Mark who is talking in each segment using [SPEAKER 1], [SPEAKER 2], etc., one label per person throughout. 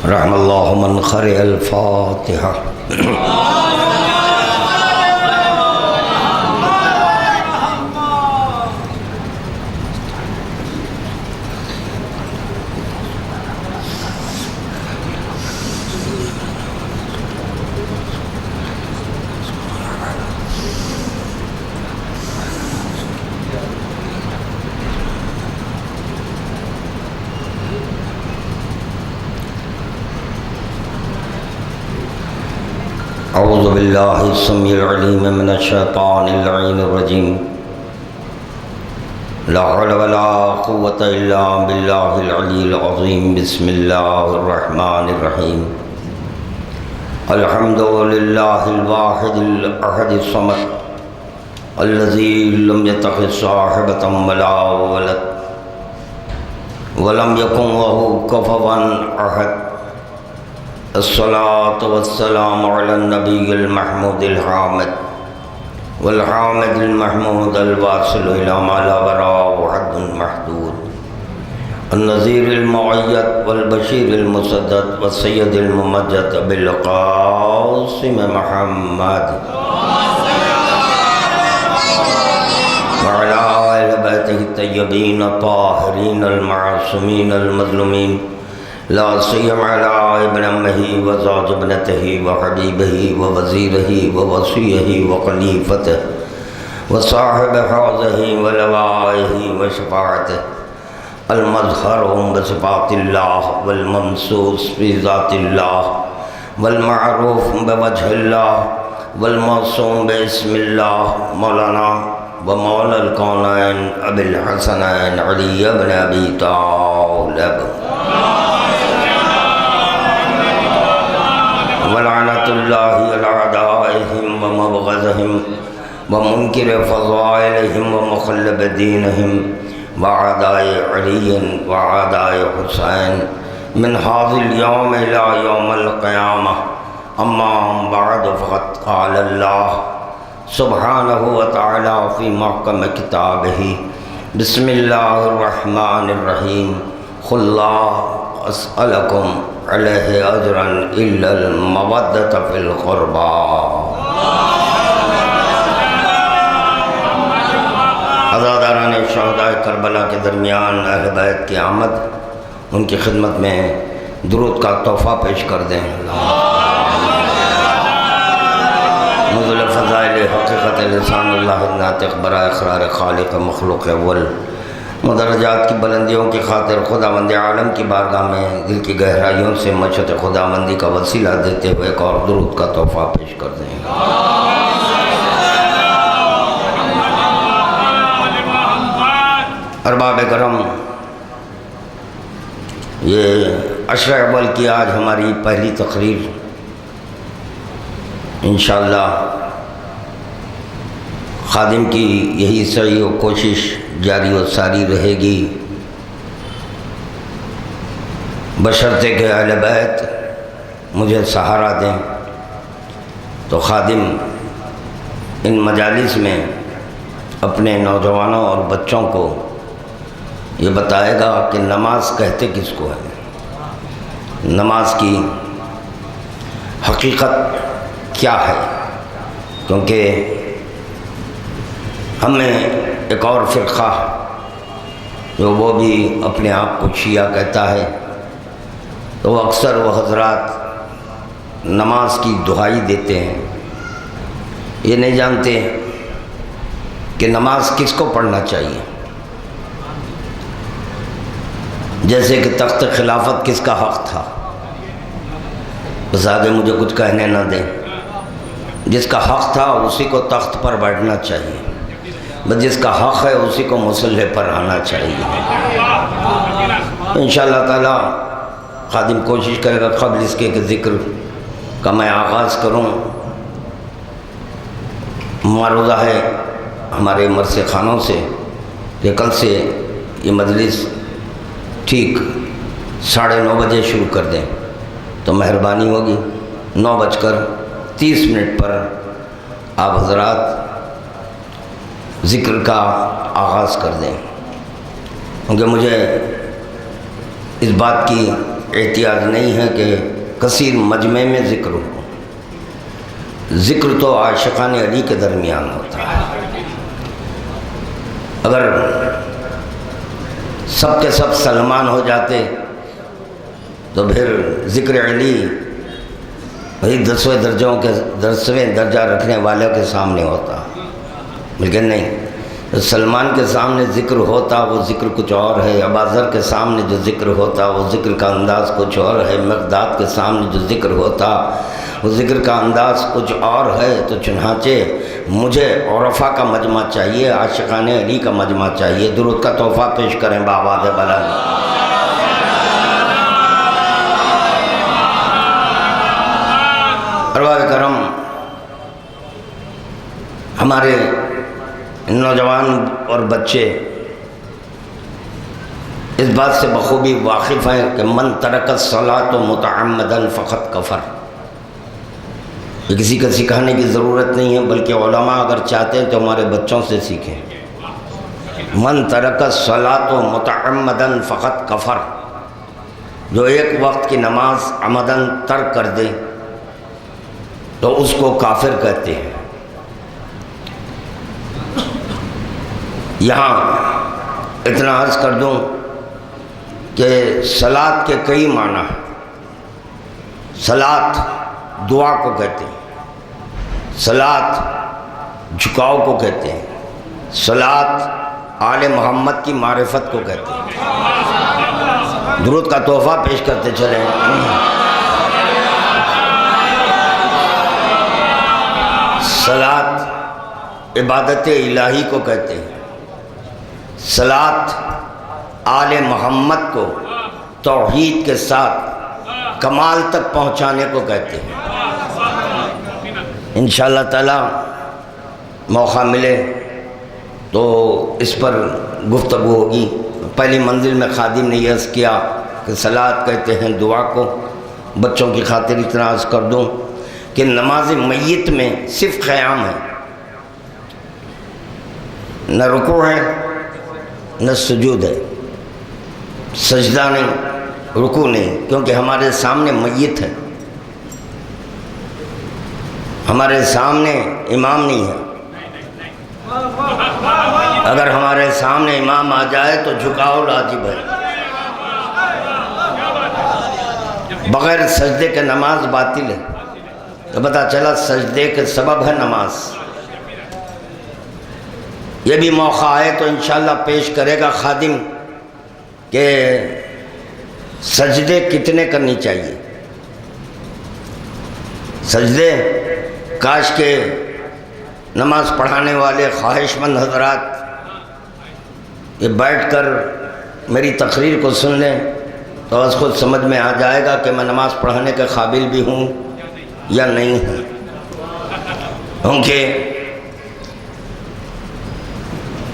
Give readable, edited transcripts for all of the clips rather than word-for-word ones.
[SPEAKER 1] رحم اللہ من قرأ الفاتحہ۔ اعوذ باللہ السمیع العلیم من الشیطان اللعین الرجیم۔ لا حول ولا قوة الا باللہ العلی العظیم۔ بسم اللہ الرحمن الرحیم۔ الحمد للہ الواحد الاحد الصمد الذی لم يتخذ صاحبة ولا ولد ولم يكن له كفوا احد۔ الصلاة والسلام على النبي المحمود الحامد والحامد المحمود الواصل إلى ما لا وراء حد محدود، النذير المؤيد والبشير المسدد والسيد الممجد بالقاسم محمد وعلى آل بيته الطيبين الطاهرين المعصومين المظلومين، لا سيما على ابن امه وزوج ابنته وحبيبه ووزيره ووصيه وخليفته وصاحب حوزه ولوائه وشفاعته، المظهر بصفات الله والمنصوص بذات الله والمعروف بوجه الله والموصوم باسم الله، مولانا ومولى الكونين ابي الحسنين علي بن ابي طالب ولعنة الله على أعدائهم ومبغضهم ومنكر فضائلهم ومخلب دينهم وأعداء علي وأعداء حسين من هذا اليوم إلى يوم القيامة، أما بعد فقد قال الله سبحانه وتعالى في محكم كتابه: بسم الله الرحمن الرحيم، قل لا أسألكم علیہ اجرا الا المودۃ فی القربى۔ عزاداران شہداء کربلا کے درمیان اہل بیت کی آمد، ان کی خدمت میں درود کا تحفہ پیش کر دیں۔ نزول فضائل حقیقت لسان اللہ الناطق برائے اقرار خالق مخلوق اول، مدرجات کی بلندیوں کی خاطر خداوند عالم کی بارگاہ میں دل کی گہرائیوں سے مشہد خداوندی کا وسیلہ دیتے ہوئے ایک اور درود کا تحفہ پیش کر دیں۔ ارباب کرم، یہ عشر اول کی آج ہماری پہلی تقریر انشاءاللہ خادم کی یہی سعی و کوشش جاری و ساری رہے گی، بشرطے کہ اہل بیت مجھے سہارا دیں تو خادم ان مجالس میں اپنے نوجوانوں اور بچوں کو یہ بتائے گا کہ نماز کہتے کس کو ہے، نماز کی حقیقت کیا ہے، کیونکہ ہمیں ایک اور فرقہ جو وہ بھی اپنے آپ کو شیعہ کہتا ہے، تو وہ اکثر وہ حضرات نماز کی دہائی دیتے ہیں، یہ نہیں جانتے کہ نماز کس کو پڑھنا چاہیے، جیسے کہ تخت خلافت کس کا حق تھا۔ بس آگے مجھے کچھ کہنے نہ دیں، جس کا حق تھا اسی کو تخت پر بیٹھنا چاہیے، بس جس کا حق ہے اسی کو مصلی پر آنا چاہیے۔ انشاءاللہ تعالی خادم کوشش کرے گا قبل اس کے کہ ذکر کا میں آغاز کروں۔ معروضہ ہے ہمارے مرثے خانوں سے کہ کل سے یہ مجلس ٹھیک 9:30 بجے شروع کر دیں تو مہربانی ہوگی۔ 9:30 پر آپ حضرات ذکر کا آغاز کر دیں، کیونکہ مجھے اس بات کی احتیاج نہیں ہے کہ کثیر مجمع میں ذکر ہو، ذکر تو عاشقان علی کے درمیان ہوتا ہے۔ اگر سب کے سب سلمان ہو جاتے تو پھر ذکر علی وہی 10ویں درجہ رکھنے والوں کے سامنے ہوتا، لیکن نہیں، سلمان کے سامنے ذکر ہوتا وہ ذکر کچھ اور ہے، اباذر کے سامنے جو ذکر ہوتا وہ ذکر کا انداز کچھ اور ہے، مقداد کے سامنے جو ذکر ہوتا وہ ذکر کا انداز کچھ اور ہے۔ تو چنانچہ مجھے عرفا کا مجمع چاہیے، عاشقان علی کا مجمع چاہیے۔ درود کا تحفہ پیش کریں بآواز بلند۔ ارباب کرم، ہمارے نوجوان اور بچے اس بات سے بخوبی واقف ہیں کہ من ترک الصلاۃ متعمدا فقط کفر۔ یہ کسی کا سکھانے کی ضرورت نہیں ہے، بلکہ علماء اگر چاہتے ہیں تو ہمارے بچوں سے سیکھیں۔ من ترک الصلاۃ متعمدا فقط کفر، جو ایک وقت کی نماز عمدن ترک کر دے تو اس کو کافر کہتے ہیں۔ یہاں اتنا عرض کر دوں کہ صلاۃ کے کئی معنی ہیں۔ صلاۃ دعا کو کہتے ہیں، صلاۃ جھکاؤ کو کہتے ہیں، صلاۃ آل محمد کی معرفت کو کہتے ہیں۔ درود کا تحفہ پیش کرتے چلیں۔ صلاۃ عبادت الہی کو کہتے ہیں، صلاۃ آل محمد کو توحید کے ساتھ کمال تک پہنچانے کو کہتے ہیں۔ انشاءاللہ تعالی موقع ملے تو اس پر گفتگو ہوگی۔ پہلی منزل میں خادم نے یہ عرض کیا کہ صلاۃ کہتے ہیں دعا کو۔ بچوں کی خاطر اتنا عرض کر دوں کہ نماز میت میں صرف قیام ہے، نہ رکوع ہے نہ سجود ہے، سجدہ نہیں، رکوع نہیں، کیونکہ ہمارے سامنے میت ہے، ہمارے سامنے امام نہیں ہے۔ اگر ہمارے سامنے امام آ جائے تو جھکاؤ واجب ہے، بغیر سجدے کے نماز باطل ہے۔ تو پتہ چلا سجدے کے سبب ہے نماز۔ یہ بھی موقع آئے تو انشاءاللہ پیش کرے گا خادم کہ سجدے کتنے کرنی چاہیے۔ سجدے کاش کے نماز پڑھانے والے خواہش مند حضرات یہ بیٹھ کر میری تقریر کو سن لیں تو اس خود سمجھ میں آ جائے گا کہ میں نماز پڑھانے کے قابل بھی ہوں یا نہیں ہوں۔ کیونکہ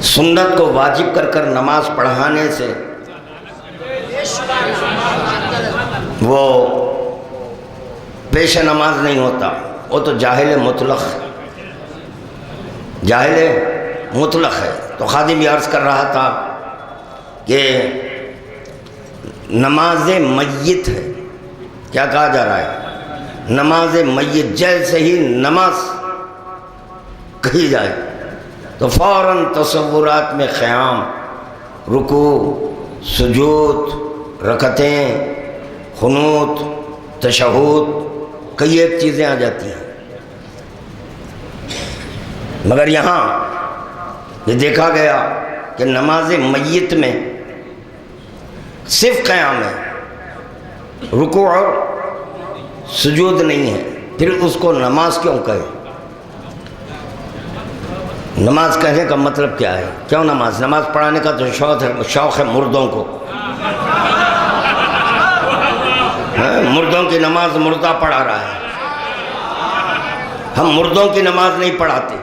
[SPEAKER 1] سنت کو واجب کر کر نماز پڑھانے سے وہ پیش نماز نہیں ہوتا، وہ تو جاہل مطلق ہے۔ تو خادم یہ عرض کر رہا تھا کہ نماز میت ہے، کیا کہا جا رہا ہے؟ نماز میت، جیسے ہی نماز کہی جائے تو فوراً تصورات میں قیام، رکوع، سجود، رکعتیں، قنوت، تشہد، کئی ایک چیزیں آ جاتی ہیں۔ مگر یہاں یہ دیکھا گیا کہ نماز میت میں صرف قیام ہے، رکوع اور سجود نہیں ہے، پھر اس کو نماز کیوں کہے؟ نماز کہنے کا مطلب کیا ہے؟ کیوں نماز پڑھانے کا تو شوق ہے مردوں کو، مردوں کی نماز مردہ پڑھا رہا ہے، ہم مردوں کی نماز نہیں پڑھاتے۔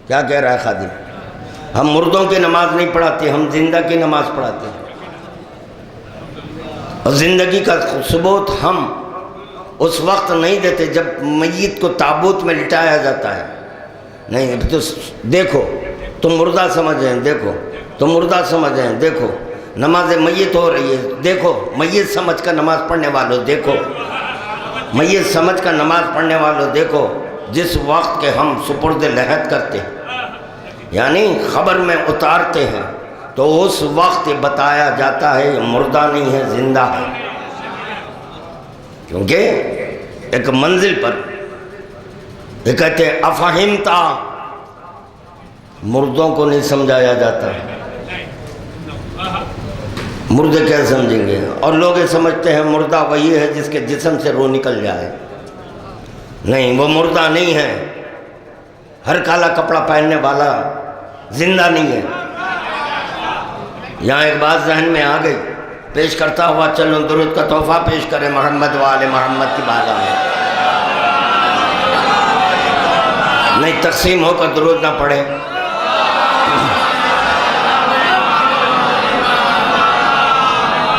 [SPEAKER 1] کیا کہہ رہا ہے خادم؟ ہم مردوں کی نماز نہیں پڑھاتے، ہم زندہ کی نماز پڑھاتے ہیں، اور زندگی کا ثبوت ہم اس وقت نہیں دیتے جب میت کو تابوت میں لٹایا جاتا ہے۔ نہیں تو دیکھو تم مردہ سمجھ رہے ہیں، دیکھو تم مردہ سمجھ رہے ہیں، دیکھو نماز میت ہو رہی ہے، دیکھو میت سمجھ کر نماز پڑھنے والوں دیکھو، میت سمجھ کر نماز پڑھنے والوں دیکھو، جس وقت کے ہم سپرد لحد کرتے ہیں یعنی خبر میں اتارتے ہیں تو اس وقت بتایا جاتا ہے یہ مردہ نہیں ہے زندہ ہے، کیونکہ ایک منزل پر یہ کہتے ہیں افہمتا، مردوں کو نہیں سمجھایا جاتا، مردے کیا سمجھیں گے؟ اور لوگ یہ سمجھتے ہیں مردہ وہی ہے جس کے جسم سے روح نکل جائے، نہیں وہ مردہ نہیں ہے، ہر کالا کپڑا پہننے والا زندہ نہیں ہے۔ یہاں ایک بات ذہن میں آ گئی، پیش کرتا ہوا چلوں درود کا تحفہ پیش کرے محمد وآل محمد کی بارگاہ میں، نہیں تقسیم ہو کر درود نہ پڑھے۔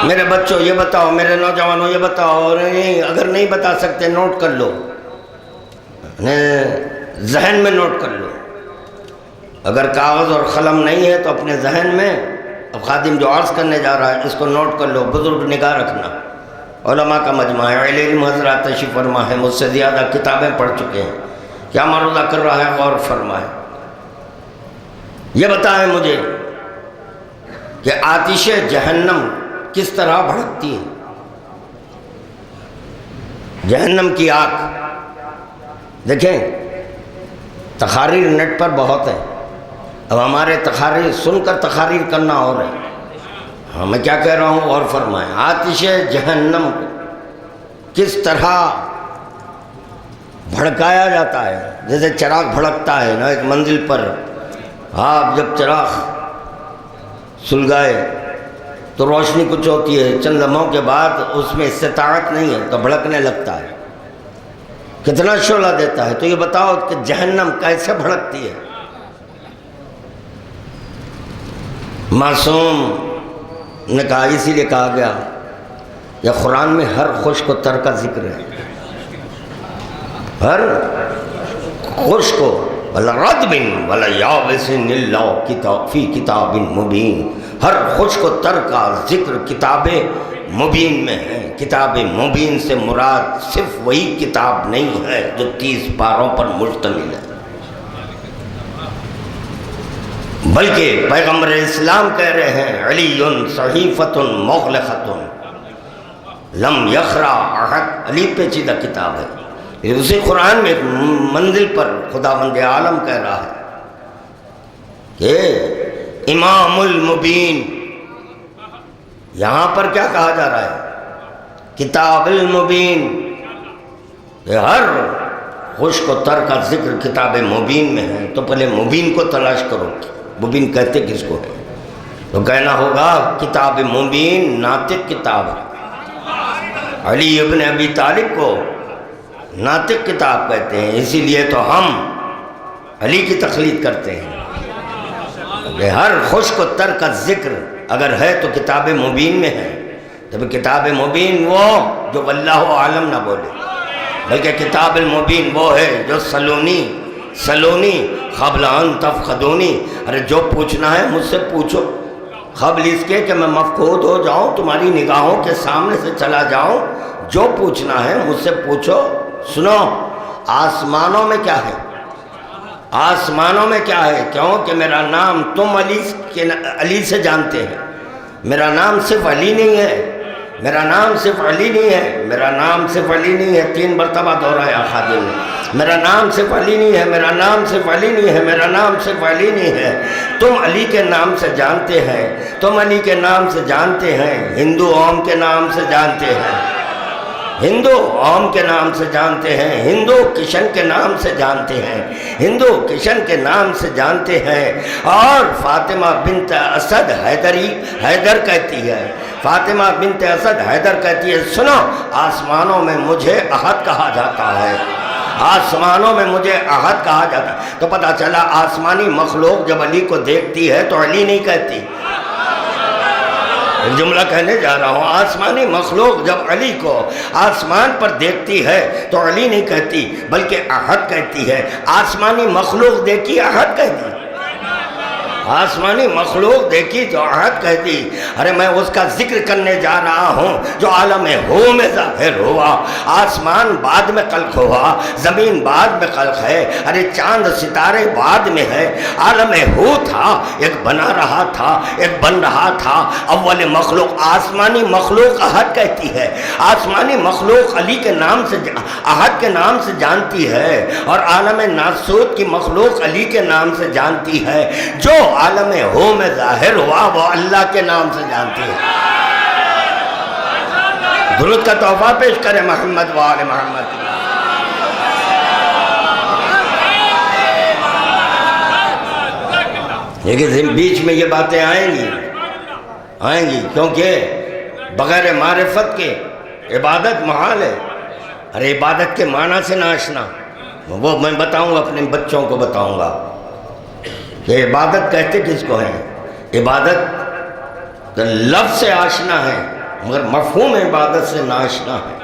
[SPEAKER 1] میرے بچوں یہ بتاؤ، میرے نوجوانوں یہ بتاؤ، اور اگر نہیں بتا سکتے نوٹ کر لو، ذہن میں نوٹ کر لو، اگر کاغذ اور قلم نہیں ہے تو اپنے ذہن میں، اب خادم جو عرض کرنے جا رہا ہے اس کو نوٹ کر لو، بزرگ نگاہ رکھنا، علماء کا مجمع ہے، اہل علم حضرات تشریف فرما ہے، مجھ سے زیادہ کتابیں پڑھ چکے ہیں، کیا معروضہ کر رہا ہے غور فرمائے۔ یہ بتائیں مجھے کہ آتش جہنم کس طرح بھڑکتی ہے؟ جہنم کی آگ دیکھیں، تقاریر نیٹ پر بہت ہے، اب ہمارے تقاریر سن کر تقاریر کرنا ہو رہا ہے، ہاں میں کیا کہہ رہا ہوں غور فرمائیں۔ آتش جہنم کو کس طرح بھڑکایا جاتا ہے، جیسے چراغ بھڑکتا ہے نا ایک منزل پر، آپ جب چراغ سلگائے تو روشنی کچھ ہوتی ہے، چند لمحوں کے بعد اس میں استطاعت نہیں ہے تو بھڑکنے لگتا ہے، کتنا شعلہ دیتا ہے۔ تو یہ بتاؤ کہ جہنم کیسے بھڑکتی ہے؟ معصوم نے کہا، اسی لیے کہا گیا یا قرآن میں ہر خشک و تر کا ذکر ہے، ہر خشک ولا رطب ولا یابس الا فی کتاب مبین، ہر خشک و تر کا ذکر کتاب مبین میں ہے۔ کتاب مبین سے مراد صرف وہی کتاب نہیں ہے جو 30 پاروں پر مشتمل ہے، بلکہ پیغمبر اسلام کہہ رہے ہیں علی صحیفۃ مغلقۃ لم یقرأ احد، علی پیچیدہ کتاب ہے۔ اسی قرآن میں ایک منزل پر خداوند عالم کہہ رہا ہے کہ امام المبین، یہاں پر کیا کہا جا رہا ہے؟ کتاب المبین، کہ ہر خشک و تر کا ذکر کتاب مبین میں ہے۔ تو پہلے مبین کو تلاش کرو، مبین کہتے کس کو ہے؟ تو کہنا ہوگا کتاب مبین ناطق کتاب ہے، علی ابن ابی طالب کو ناطق کتاب کہتے ہیں، اسی لیے تو ہم علی کی تقلید کرتے ہیں کہ ہر خشک و تر کا ذکر اگر ہے تو کتاب مبین میں ہے۔ تب کتاب مبین وہ جو واللہ عالم نہ بولے، بلکہ کتاب المبین وہ ہے جو سلونی قبل ان تفقدونی، ارے جو پوچھنا ہے مجھ سے پوچھو، قبل اس کے کہ میں مفقود ہو جاؤں، تمہاری نگاہوں کے سامنے سے چلا جاؤں، جو پوچھنا ہے مجھ سے پوچھو۔ سنو، آسمانوں میں کیا ہے؟ آسمانوں میں کیا ہے؟ کیوں کہ میرا نام تم علی سے جانتے ہیں، میرا نام صرف علی نہیں ہے، میرا نام صرف علی نہیں ہے، میرا نام صرف علی نہیں ہے، 3 مرتبہ دہرایا خادم نے، میرا نام صرف علی نہیں ہے، میرا نام صرف علی نہیں ہے، میرا نام صرف علی نہیں ہے۔ تم علی کے نام سے جانتے ہیں، تم علی کے نام سے جانتے ہیں، ہندو اوم کے نام سے جانتے ہیں، ہندو اوم کے نام سے جانتے ہیں، ہندو کشن کے نام سے جانتے ہیں، ہندو کشن کے نام سے جانتے ہیں۔ اور فاطمہ بنت اسد حیدر کہتی ہے، فاطمہ بنت اسد حیدر کہتی ہے، سنو آسمانوں میں مجھے احد کہا جاتا ہے، آسمانوں میں مجھے احد کہا جاتا ہے۔ تو پتہ چلا آسمانی مخلوق جب علی کو دیکھتی ہے تو علی نہیں کہتی، ایک جملہ کہنے جا رہا ہوں، آسمانی مخلوق جب علی کو آسمان پر دیکھتی ہے تو علی نہیں کہتی بلکہ احد کہتی ہے۔ آسمانی مخلوق دیکھی احد کہتی، آسمانی مخلوق دیکھی جو عہد کہتی، ارے میں اس کا ذکر کرنے جا رہا ہوں جو عالم ہو میں ظاہر ہوا۔ آسمان بعد میں خلق ہوا، زمین بعد میں خلق ہے، ارے چاند ستارے بعد میں ہے۔ عالم ہو تھا، ایک بنا رہا تھا، ایک بن رہا تھا۔ اول مخلوق آسمانی مخلوق عہد کہتی ہے، آسمانی مخلوق علی کے نام سے عہد کے نام سے جانتی ہے، اور عالم ناسوت کی مخلوق علی کے نام سے جانتی ہے۔ جو عالم ہو میں ظاہر ہوا وہ اللہ کے نام سے جانتی ہے۔ درود کا تحفہ پیش کرے محمد و آل محمد۔ لیکن بیچ میں یہ باتیں آئیں گی کیونکہ بغیر معرفت کے عبادت محال ہے۔ ارے عبادت کے معنی سے نہ آشنا، وہ میں بتاؤں گا، اپنے بچوں کو بتاؤں گا کہ عبادت کہتے کس کو ہیں۔ عبادت لفظ سے آشنا ہے مگر مفہوم عبادت سے نہ آشنا ہے۔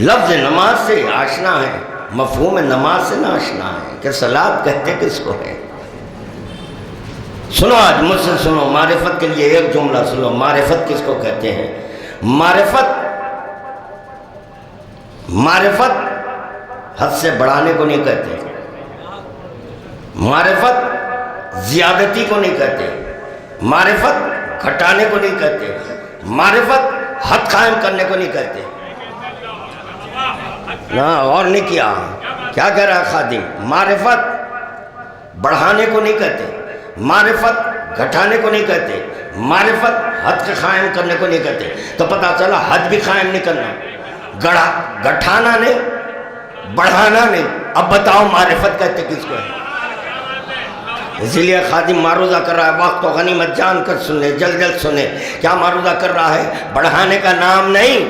[SPEAKER 1] لفظ نماز سے آشنا ہے، مفہوم نماز سے نہ آشنا ہے کہ صلاۃ کہتے کس کو ہے۔ سنو آج مجھ سے سنو، معرفت کے لیے ایک جملہ سنو۔ معرفت کس کو کہتے ہیں؟ معرفت حد سے بڑھانے کو نہیں کہتے، معرفت زیادتی کو نہیں کہتے، معرفت گھٹانے کو نہیں کہتے، معرفت حد قائم کرنے کو نہیں کہتے۔ نہ اور نہیں کیا، کیا کہہ رہا ہے خادم؟ معرفت بڑھانے کو نہیں کہتے، معرفت گھٹانے کو نہیں کہتے، معرفت حد کے قائم کرنے کو نہیں کہتے۔ تو پتہ چلا حد بھی قائم نہیں کرنا، گھٹانا نہیں، بڑھانا نہیں۔ اب بتاؤ معرفت کہتے کس کو ہے؟ اسی لیے خادم معروضہ کر رہا ہے، وقت و غنیمت جان کر سنے، جلد جلد سنے۔ کیا معروضہ کر رہا ہے؟ بڑھانے کا نام نہیں،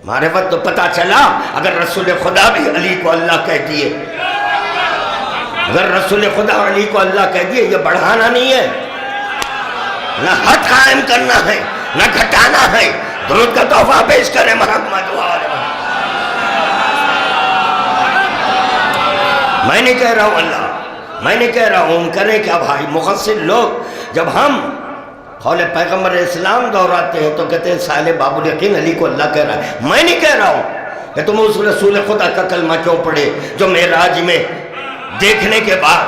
[SPEAKER 1] معرفت تو پتہ چلا اگر رسول خدا بھی علی کو اللہ کہہ دیے، اگر رسول خدا علی کو اللہ کہہ دیے، یہ بڑھانا نہیں ہے، نہ حد قائم کرنا ہے، نہ گھٹانا ہے۔ درود کا تحفہ پیش کریں محمد و آل محمد۔ میں نہیں کہہ رہا ہوں اللہ، میں نہیں کہہ رہا ہوں، کریں کیا بھائی؟ مقصر لوگ جب ہم قول پیغمبر اسلام دہراتے ہیں تو کہتے ہیں سائل باب الیقین علی کو اللہ کہہ رہا ہے۔ میں نہیں کہہ رہا ہوں کہ تم اس رسول خدا کا کلمہ کیوں پڑھے جو معراج میں دیکھنے کے بعد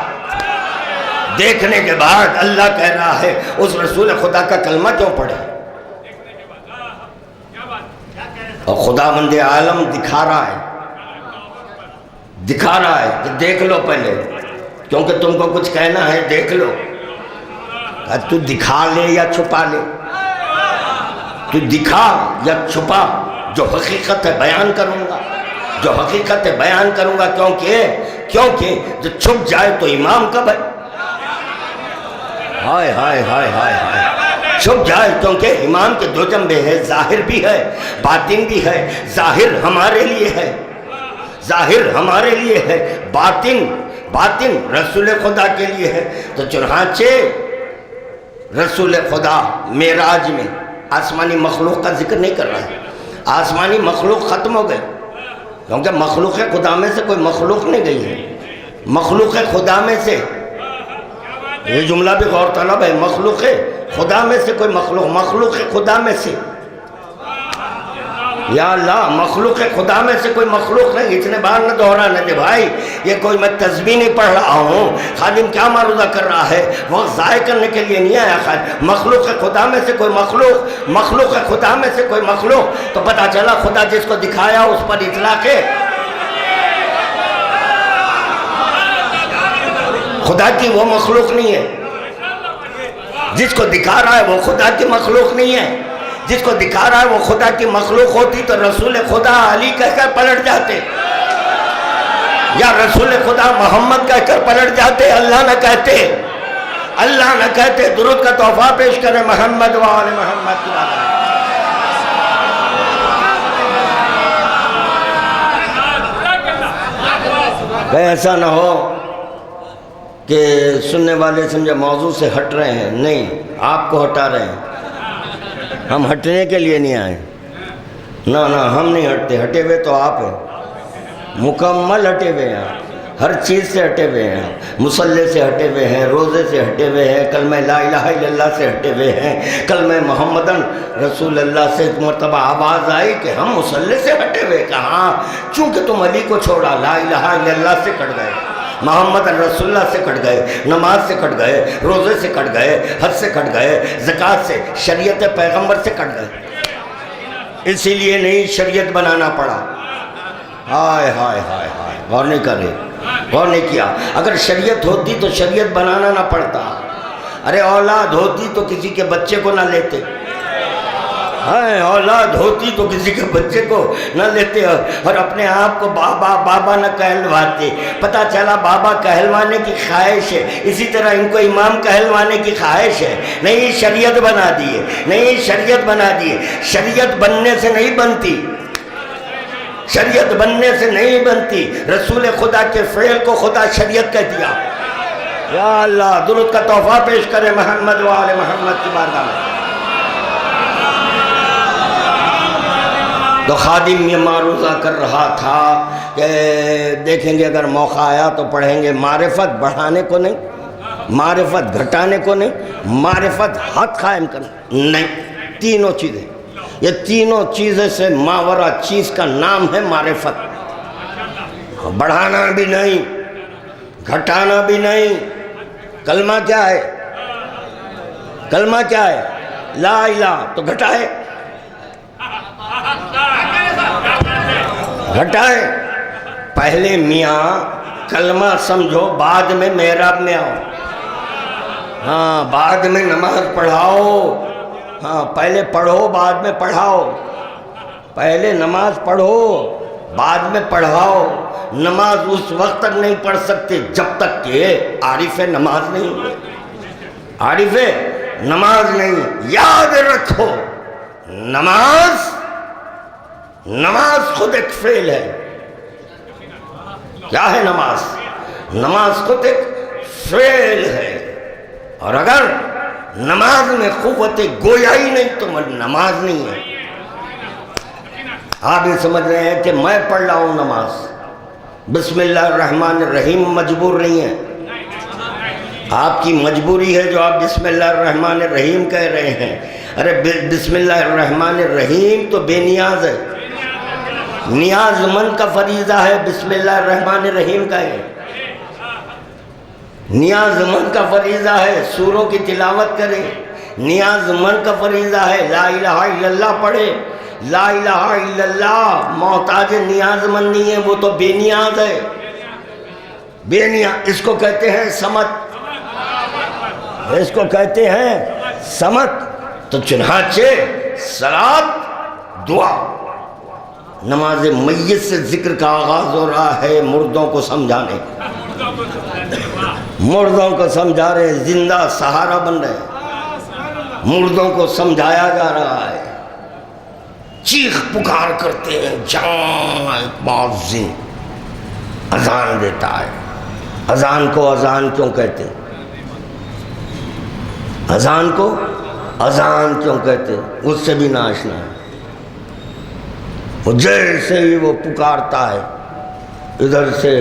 [SPEAKER 1] اللہ کہہ رہا ہے، اس رسول خدا کا کلمہ کیوں پڑھے؟ اور خداوند عالم دکھا رہا ہے کہ دیکھ لو پہلے، کیونکہ تم کو کچھ کہنا ہے، دیکھ لو۔ تو دکھا لے یا چھپا لے، تو دکھا یا چھپا، جو حقیقت ہے بیان کروں گا، جو حقیقت ہے بیان کروں گا، کیونکہ جو چھپ جائے تو امام کب ہے؟ ہائے ہائے ہائے ہائے ہائے، چھپ جائے کیونکہ امام کے دو جنبے ہیں، ظاہر بھی ہے باطن بھی ہے۔ ظاہر ہمارے لیے ہے، ظاہر ہمارے لیے ہے، باطن رسول خدا کے لیے ہے۔ تو چنانچہ رسول خدا معراج میں آسمانی مخلوق کا ذکر نہیں کر رہا ہے، آسمانی مخلوق ختم ہو گئی، کیونکہ مخلوق خدا میں سے کوئی مخلوق نہیں گئی ہے۔ مخلوق خدا میں سے، یہ جملہ بھی غور طلب ہے، مخلوق خدا میں سے کوئی مخلوق خدا میں سے، یا اللہ مخلوق خدا میں سے کوئی مخلوق نہیں۔ اتنے بار نہ دہرانا دے بھائی، یہ کوئی میں تسبیح نہیں پڑھ رہا ہوں۔ خادم کیا معروضہ کر رہا ہے؟ وہ ضائع کرنے کے لیے نہیں آیا خادم۔ مخلوق خدا میں سے کوئی مخلوق خدا میں سے کوئی مخلوق، تو پتہ چلا خدا جس کو دکھایا اس پر اطلاق ہے، خدا کی وہ مخلوق نہیں ہے۔ جس کو دکھا رہا ہے وہ خدا کی مخلوق نہیں ہے، جس کو دکھا رہا ہے وہ خدا کی مخلوق ہوتی تو رسول خدا علی کہہ کر پلٹ جاتے، یا رسول خدا محمد کہہ کر پلٹ جاتے، اللہ نہ کہتے۔ درود کا تحفہ پیش کریں محمد و آل محمد کی بات۔ ایسا نہ ہو کہ سننے والے سمجھے موضوع سے ہٹ رہے ہیں، نہیں، آپ کو ہٹا رہے ہیں، ہم ہٹنے کے لیے نہیں آئے، نہ ہم نہیں ہٹتے، ہٹے ہوئے تو آپ ہیں، مکمل ہٹے ہوئے ہیں، ہر چیز سے ہٹے ہوئے ہیں، مصلی سے ہٹے ہوئے ہیں، روزے سے ہٹے ہوئے ہیں، کلمہ لا الہ الا اللہ سے ہٹے ہوئے ہیں، کلمہ محمدن رسول اللہ سے مرتبہ آواز آئی کہ ہم مصلی سے ہٹے ہوئے، کہاں؟ چونکہ تم علی کو چھوڑا، لا الہ الا اللہ سے کٹ گئے، محمد رسول اللہ سے کٹ گئے، نماز سے کٹ گئے، روزے سے کٹ گئے، حج سے کٹ گئے، زکوٰۃ سے، شریعت پیغمبر سے کٹ گئے، اسی لیے نئی شریعت بنانا پڑا۔ ہائے ہائے ہائے ہائے، غور نہیں کر رہے، غور نہیں کیا۔ اگر شریعت ہوتی تو شریعت بنانا نہ پڑتا، ارے اولاد ہوتی تو کسی کے بچے کو نہ لیتے، اولاد ہوتی تو کسی کے بچے کو نہ لیتے اور اپنے آپ کو بابا بابا نہ کہلواتے۔ پتہ چلا بابا کہلوانے کی خواہش ہے، اسی طرح ان کو امام کہلوانے کی خواہش ہے، نئی شریعت بنا دیے، نئی شریعت بنا دیے۔ شریعت بننے سے نہیں بنتی، شریعت بننے سے نہیں بنتی، رسول خدا کے فعل کو خدا شریعت کہہ دیا۔ یا اللہ درود کا تحفہ پیش کرے محمد و آل محمد کی بارگاہ میں۔ تو خادم یہ معروضہ کر رہا تھا کہ دیکھیں گے اگر موقع آیا تو پڑھیں گے، معرفت بڑھانے کو نہیں، معرفت گھٹانے کو نہیں، معرفت حد قائم کرنا نہیں، تینوں چیزیں، یہ تینوں چیزیں سے ماورا چیز کا نام ہے معرفت۔ بڑھانا بھی نہیں، گھٹانا بھی نہیں۔ کلمہ کیا ہے؟ کلمہ کیا ہے؟ لا الہ، تو گھٹائے، گھٹائے۔ پہلے میاں کلمہ سمجھو، بعد میں محراب میں آؤ، ہاں بعد میں نماز پڑھاؤ، ہاں پہلے پڑھو بعد میں پڑھاؤ، پہلے نماز پڑھو بعد میں پڑھاؤ۔ نماز اس وقت تک نہیں پڑھ سکتے جب تک کہ عارف نماز نہیں ہوئے، عارف نماز نہیں۔ یاد رکھو نماز، نماز خود ایک فعل ہے۔ کیا ہے نماز؟ نماز خود ایک فعل ہے، اور اگر نماز میں قوت گویائی نہیں تو نماز نہیں ہے۔ آپ یہ سمجھ رہے ہیں کہ میں پڑھ رہا ہوں نماز، بسم اللہ الرحمن الرحیم مجبور نہیں ہے، آپ کی مجبوری ہے جو آپ بسم اللہ الرحمن الرحیم کہہ رہے ہیں۔ ارے بسم اللہ الرحمن الرحیم تو بے نیاز ہے، نیاز مند کا فریضہ ہے بسم اللہ الرحمن الرحیم کا ہے، نیاز مند کا فریضہ ہے سوروں کی تلاوت کرے، نیاز مند کا فریضہ ہے لا الہ الا اللہ پڑھے۔ لا الہ الا اللہ محتاج نیاز مند نہیں ہے، وہ تو بے نیاز ہے، بے نیاز۔ اس کو کہتے ہیں سمت، اس کو کہتے ہیں سمت۔ تو چنانچہ صلاۃ دعا، نماز میت سے ذکر کا آغاز ہو رہا ہے مردوں کو سمجھانے، مردوں کو سمجھا رہے، زندہ سہارا بن رہے، مردوں کو سمجھایا جا رہا ہے، چیخ پکار کرتے ہیں، جان مؤذن اذان دیتا ہے۔ اذان کو اذان کیوں کہتے ہیں؟ اذان کو اذان کیوں کہتے ہیں؟ اس سے بھی ناشنا ہے۔ وہ جیسے ہی وہ پکارتا ہے ادھر سے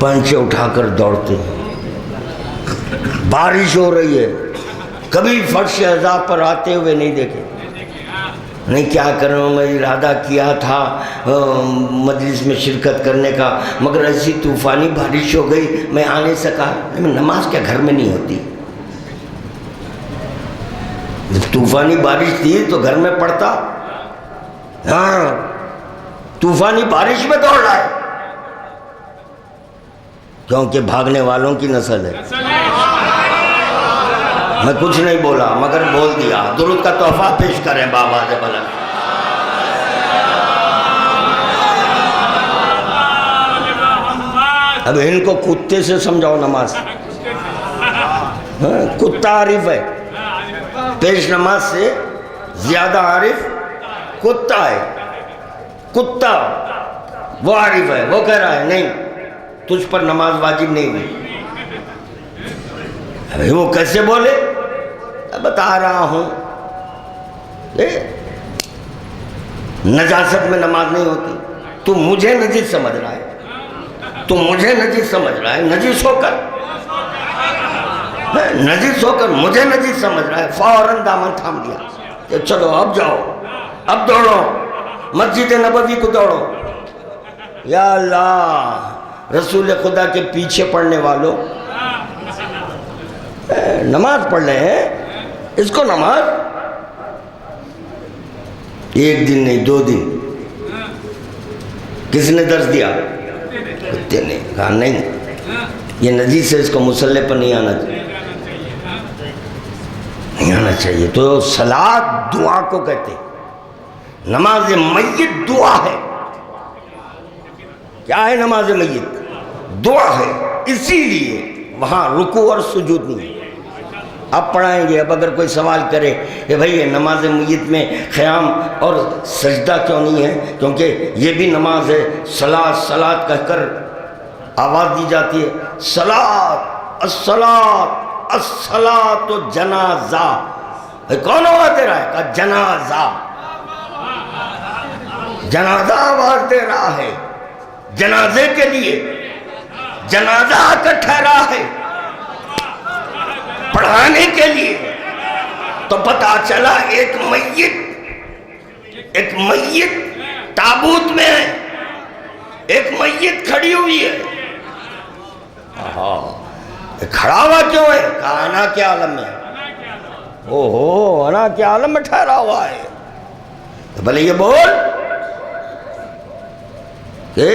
[SPEAKER 1] پنچے اٹھا کر دوڑتے ہیں۔ بارش ہو رہی ہے، کبھی فرش عذاب پر آتے ہوئے نہیں دیکھے، نہیں کیا کروں، میں ارادہ کیا تھا مجلس میں شرکت کرنے کا مگر ایسی طوفانی بارش ہو گئی میں آ نہیں سکا۔ نماز کیا گھر میں نہیں ہوتی؟ جب طوفانی بارش تھی تو گھر میں پڑھتا، ہاں طوفانی بارش میں دوڑ رہا ہے کیونکہ بھاگنے والوں کی نسل ہے۔ میں کچھ نہیں بولا مگر بول دیا۔ درود کا تحفہ پیش کریں بابا سے بلند۔ اب ان کو کتے سے سمجھاؤ نماز، کتا عارف ہے، پیش نماز سے زیادہ عارف کتا ہے، کتا وہ عارف ہے، وہ کہہ رہا ہے نہیں تجھ پر نماز واجب نہیں ہوئی۔ وہ کیسے بولے؟ بتا رہا ہوں نجاست میں نماز نہیں ہوتی، تو مجھے نجس سمجھ رہا ہے، تو مجھے نجس سمجھ رہا ہے، نجس ہو کر مجھے نجس سمجھ رہا ہے، فوراً دامن تھام لیا کہ چلو اب جاؤ، اب دوڑو مسجد نبوی کو دوڑو۔ یا اللہ، رسول خدا کے پیچھے پڑھنے والوں، نماز پڑھ رہے ہیں، اس کو نماز ایک دن نہیں 2 دن کس نے درس دیا؟ کتے نے کہا نہیں یہ نجیس ہے، اس کو مصلی پر نہیں آنا چاہیے۔ تو صلاۃ دعا کو کہتے ہیں، نماز میت دعا ہے۔ کیا ہے نماز میت؟ دعا ہے، اسی لیے وہاں رکوع اور سجود نہیں ہے۔ اب پڑھائیں گے۔ اب اگر کوئی سوال کرے کہ بھئی یہ نماز میت میں قیام اور سجدہ کیوں نہیں ہے؟ کیونکہ یہ بھی نماز ہے، صلاۃ کہہ کر آواز دی جاتی ہے، صلاۃ الصلاۃ الصلاۃ جنازہ۔ کون آواز دے رہا ہے؟ کہا جنازہ، جنازہ آواز دے رہا ہے، جنازے کے لیے جنازہ آ کر ٹھہرا ہے پڑھانے کے لیے۔ تو پتہ چلا ایک میت تابوت میں ہے، ایک میت کھڑی ہوئی ہے۔ کھڑا ہوا کیوں ہے؟ کہا انا کے عالم میں، انا کے عالم میں ٹھہرا ہوا ہے۔ تو بھلے یہ بول کہ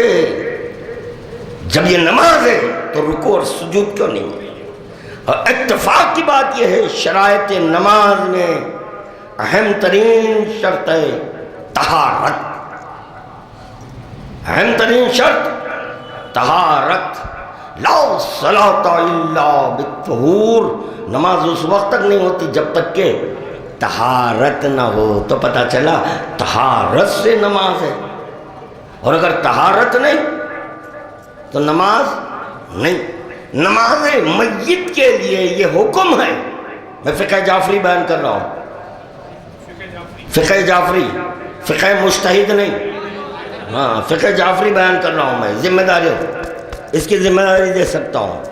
[SPEAKER 1] جب یہ نماز ہے تو رکوع اور سجود کیوں نہیں؟ اور اتفاق کی بات یہ ہے، شرائط نماز میں اہم ترین شرط ہے طہارت، اہم ترین شرط طہارت۔ لا صلاۃ الا بالطہور، نماز اس وقت تک نہیں ہوتی جب تک کہ طہارت نہ ہو۔ تو پتہ چلا طہارت سے نماز ہے، اور اگر طہارت نہیں تو نماز نہیں۔ نماز میت کے لیے یہ حکم ہے۔ میں فقہ جعفری بیان کر رہا ہوں، فقہ جعفری، فقہ مجتہد نہیں، ہاں فقہ جعفری بیان کر رہا ہوں میں، ذمہ داری اس کی ذمہ داری دے سکتا ہوں،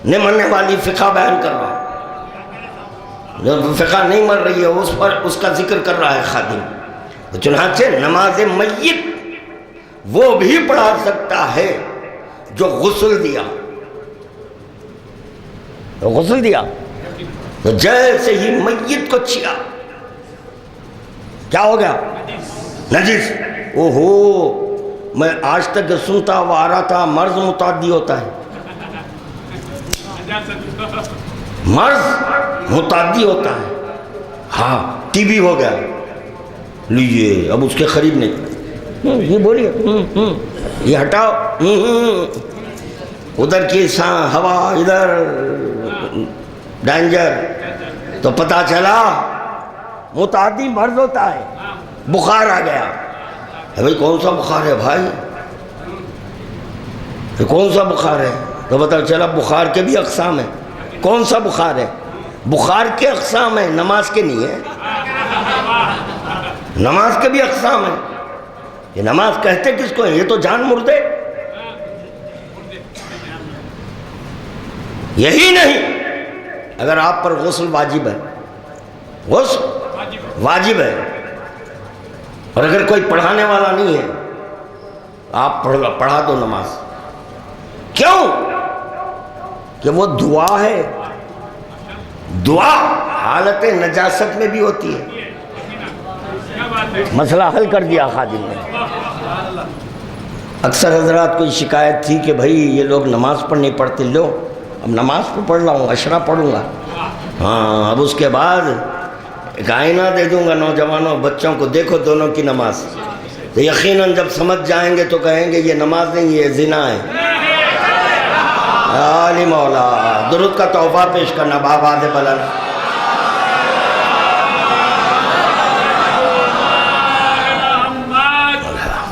[SPEAKER 1] نہیں مرنے والی فقہ بیان کر رہا ہوں، جو فقہ نہیں مر رہی ہے اس پر اس کا ذکر کر رہا ہے خادم۔ چنانچہ نماز میت وہ بھی پڑھا سکتا ہے جو غسل دیا، غسل دیا تو جیسے ہی میت کو چھیا کیا ہو گیا؟ نجس۔ اوہو، میں آج تک سنتا ہوا آ رہا تھا مرض متعدی ہوتا ہے، مرض متعدی ہوتا ہے۔ ہاں ٹی بی ہو گیا، لیجئے اب اس کے قریب نہیں، یہ بولیے یہ ہٹاؤ، ادھر کی ہوا ادھر ڈینجر۔ تو پتہ چلا متعدی مرض ہوتا ہے، بخار آ گیا۔ بھائی کون سا بخار ہے بھائی؟ کون سا بخار ہے؟ تو پتہ چلا بخار کے بھی اقسام ہیں۔ کون سا بخار ہے؟ بخار کے اقسام ہیں، نماز کے نہیں ہے، نماز کے بھی اقسام ہیں۔ یہ نماز کہتے کس کو ہیں؟ یہ تو جان مردے۔ یہی نہیں، اگر آپ پر غسل واجب ہے، غسل واجب ہے، اور اگر کوئی پڑھانے والا نہیں ہے آپ پڑھا دو نماز۔ کیوں؟ کہ وہ دعا ہے، دعا حالت نجاست میں بھی ہوتی ہے۔ مسئلہ حل کر دیا خادم نے۔ اکثر حضرات کو شکایت تھی کہ بھائی یہ لوگ نماز پر نہیں پڑھتے، لو اب نماز پہ پڑھ رہا ہوں، عشرہ پڑھوں گا، ہاں اب اس کے بعد ایک آئینہ دے دوں گا نوجوانوں بچوں کو، دیکھو دونوں کی نماز۔ تو یقیناً جب سمجھ جائیں گے تو کہیں گے یہ نماز نہیں یہ زنا ہے۔ عالی مولا درود کا تحفہ پیش کرنا بآواز بلند۔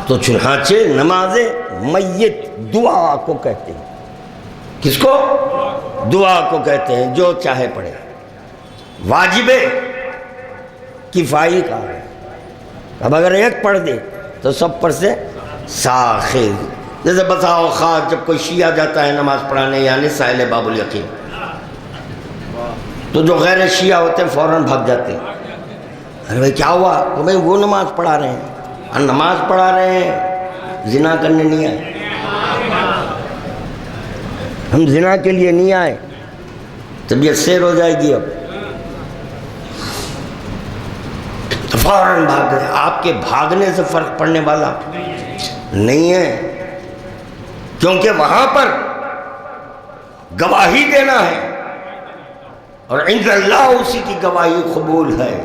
[SPEAKER 1] تو چنانچہ نماز میت دعا کو کہتے ہیں۔ کس کو؟ دعا کو کہتے ہیں، جو چاہے پڑھے۔ واجب کفائی کا ہے، اب اگر ایک پڑھ دے تو سب پر سے ساخذ، جیسے بسا اوقات جب کوئی شیعہ جاتا ہے نماز پڑھانے یعنی ساحل باب الیقین، تو جو غیر شیعہ ہوتے ہیں فوراً بھاگ جاتے ہیں. ارے بھائی کیا ہوا؟ تو بھائی وہ نماز پڑھا رہے ہیں. ہم نماز پڑھا رہے ہیں، زنا کرنے نہیں آئے. ہم زنا کے لیے نہیں آئے. طبیعت سیر ہو جائے گی. اب تو فوراً بھاگ گئے. آپ کے بھاگنے سے فرق پڑنے والا نہیں ہے، کیونکہ وہاں پر گواہی دینا ہے، اور عند اللہ اسی کی گواہی قبول ہے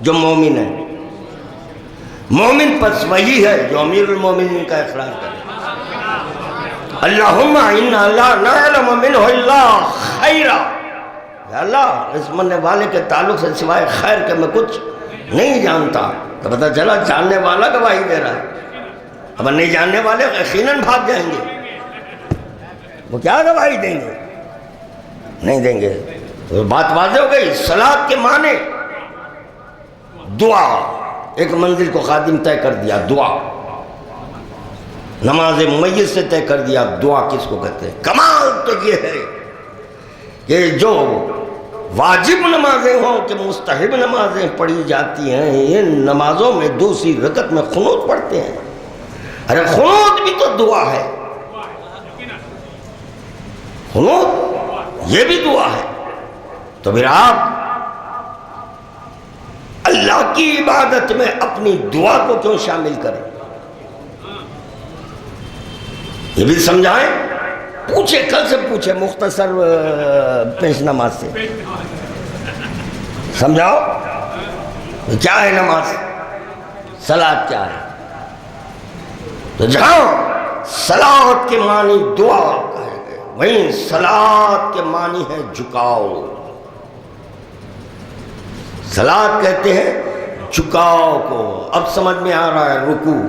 [SPEAKER 1] جو مومن ہے. مومن پس وہی ہے جو امیر المومنین کا اقرار کرے. اللہم انا لا نعلم منہ الا خیرا. یا اللہ اس مرنے والے کے تعلق سے سوائے خیر کے میں کچھ نہیں جانتا. تو پتہ چلا جاننے والا گواہی دے رہا ہے. اب نہیں جاننے والے یقیناً بھاگ جائیں گے. وہ کیا گواہی دیں گے؟ نہیں دیں گے. بات واضح ہو گئی. صلاۃ کے معنی دعا. ایک منزل کو خادم طے کر دیا، دعا. نماز میت سے طے کر دیا دعا کس کو کہتے ہیں. کمال تو یہ ہے کہ جو واجب نمازیں ہوں کہ مستحب نمازیں پڑھی جاتی ہیں، ان نمازوں میں دوسری رکعت میں قنوت پڑھتے ہیں. ارے قنوت بھی تو دعا ہے. قنوت یہ بھی دعا ہے. تو پھر آپ اللہ کی عبادت میں اپنی دعا کو کیوں شامل کریں؟ یہ بھی سمجھائیں. پوچھے، کل سے پوچھے مختصر پیش نماز سے سمجھاؤ کیا ہے نماز، صلاۃ کیا ہے. تو جہاں صلاۃ کے معنی دعا کہے گئے، وہیں صلاۃ کے معنی ہے جھکاؤ. صلاۃ کہتے ہیں جھکاؤ کو. اب سمجھ میں آ رہا ہے رکوع.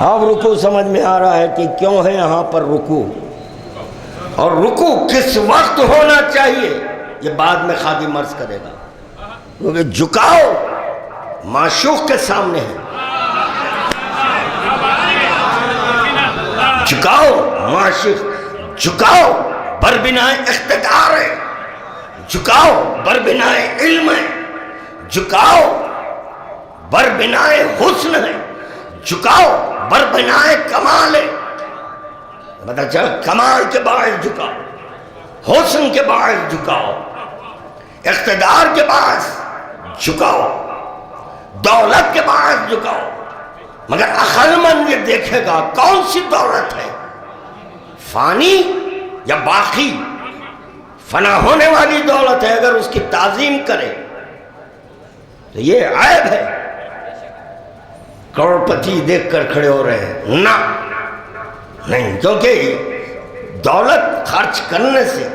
[SPEAKER 1] اب رکوع سمجھ میں آ رہا ہے کہ کیوں ہے یہاں پر رکوع، اور رکوع کس وقت ہونا چاہیے یہ بعد میں خادم عرض کرے گا. کیونکہ جھکاؤ معشوق کے سامنے ہے. جھکاؤ معشوق، جھکاؤ بربنائے اقتدار ہے، جھکاؤ بربنائے علم ہے، جھکاؤ بربنائے حسن ہے، جھکاؤ بربنائے کمال ہے. پتہ چل کمال کے باعث جھکاؤ، حسن کے باعث جھکاؤ، اقتدار کے باعث جھکاؤ، دولت کے باعث جھکاؤ. مگر عقل مند یہ دیکھے گا کون سی دولت ہے، فانی یا باقی. فنا ہونے والی دولت ہے، اگر اس کی تعظیم کرے تو یہ عیب ہے. کروڑ پتی دیکھ کر کھڑے ہو رہے ہیں، نہ نہیں، کیونکہ دولت خرچ کرنے سے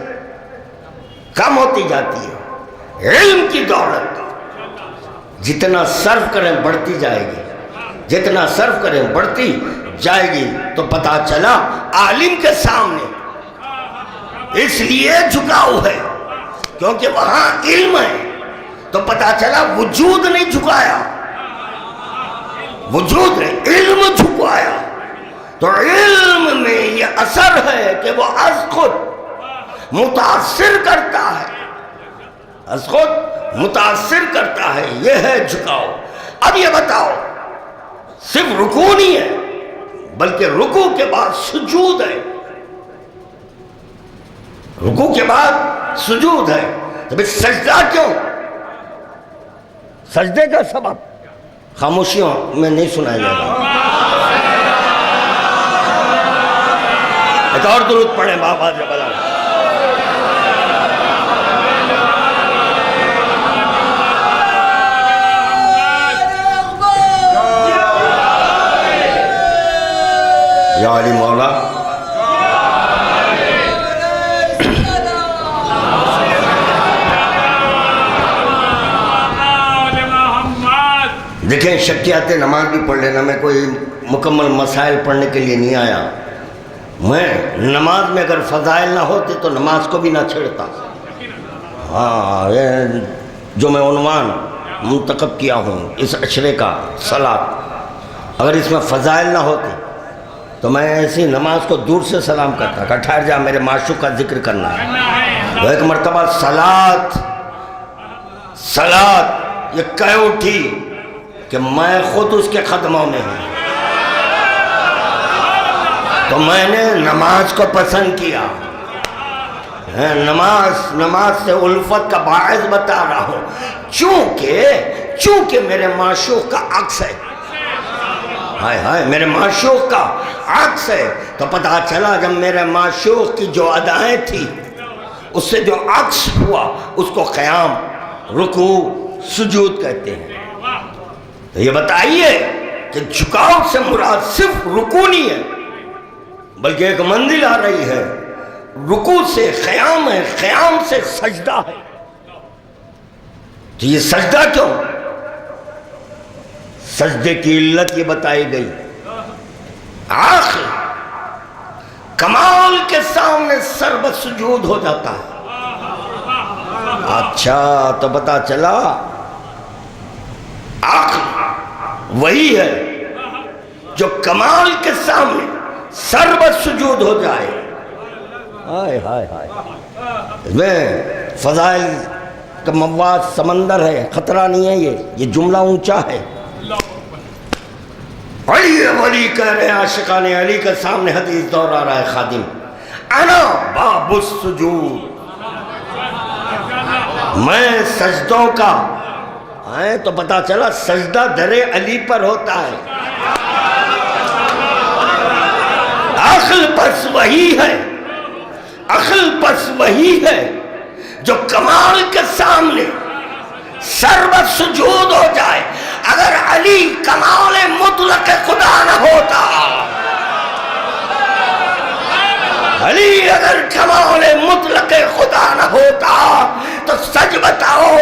[SPEAKER 1] کم ہوتی جاتی ہے. علم کی دولت جتنا صرف کریں بڑھتی جائے گی، جتنا صرف کریں بڑھتی جائے گی. تو پتہ چلا عالم کے سامنے اس لیے جھکاؤ ہے کیونکہ وہاں علم ہے. تو پتہ چلا وجود نہیں جھکایا، وجود ہے علم جھکایا. تو علم میں یہ اثر ہے کہ وہ از خود متاثر کرتا ہے، از خود متاثر کرتا ہے. یہ ہے جھکاؤ. اب یہ بتاؤ صرف رکوع نہیں ہے بلکہ رکوع کے بعد سجود ہے. رکوع کے بعد سجود ہے. تو پھر سجدہ کیوں؟ سجدے کا سبب خاموشیوں میں نہیں سنایا جائے گا. ایک اور درود پڑھیں بابا جبلا. یا علی مولا دیکھیں. شکیات نماز بھی پڑھ لینا. میں کوئی مکمل مسائل پڑھنے کے لیے نہیں آیا. میں نماز میں اگر فضائل نہ ہوتے تو نماز کو بھی نہ چھڑتا. ہاں یہ جو میں عنوان منتخب کیا ہوں اس عشرے کا، صلاۃ، اگر اس میں فضائل نہ ہوتے تو میں ایسی نماز کو دور سے سلام کرتا کہ ٹھہر جا، میرے معشوق کا ذکر کرنا ہے۔ وہ ایک مرتبہ صلات یہ کہہ اٹھی کہ میں خود اس کے قدموں میں ہوں، تو میں نے نماز کو پسند کیا۔ نماز سے الفت کا باعث بتا رہا ہوں، چونکہ میرے معشوق کا عکس ہے، میرے معشوق کا عکس ہے، تو پتہ چلا جب میرے معشوق کی جو ادائیں تھی اس سے جو عکس ہوا اس کو قیام، رکوع، سجود کہتے ہیں۔ تو یہ بتائیے کہ جھکاؤ سے مراد صرف رکوع نہیں ہے، بلکہ ایک منزل آ رہی ہے، رکوع سے قیام ہے، قیام سے سجدہ ہے۔ تو یہ سجدہ کیوں؟ سجدے کی علت یہ بتائی گئی، آخر کمال کے سامنے سر بسجود ہو جاتا ہے۔ اچھا، تو پتا چلا آخر وہی ہے جو کمال کے سامنے سر بسجود ہو جائے۔ ہائے ہائے ہائے، میں فضائل کا مواد سمندر ہے، خطرہ نہیں ہے، یہ جملہ اونچا ہے۔ علی کہہ رہے ہیں، عاشقان علی کے سامنے حدیث دور آ رہا ہے، خادم انا باب السجود، میں سجدوں کا ہے۔ تو پتا چلا سجدہ در علی پر ہوتا ہے۔ عقل پس وہی ہے، عقل پس وہی ہے جو کمال کے سامنے سر بسجود ہو جائے۔ اگر علی کمال مطلق خدا نہ ہوتا، علی اگر کمال مطلق خدا نہ ہوتا تو سچ بتاؤ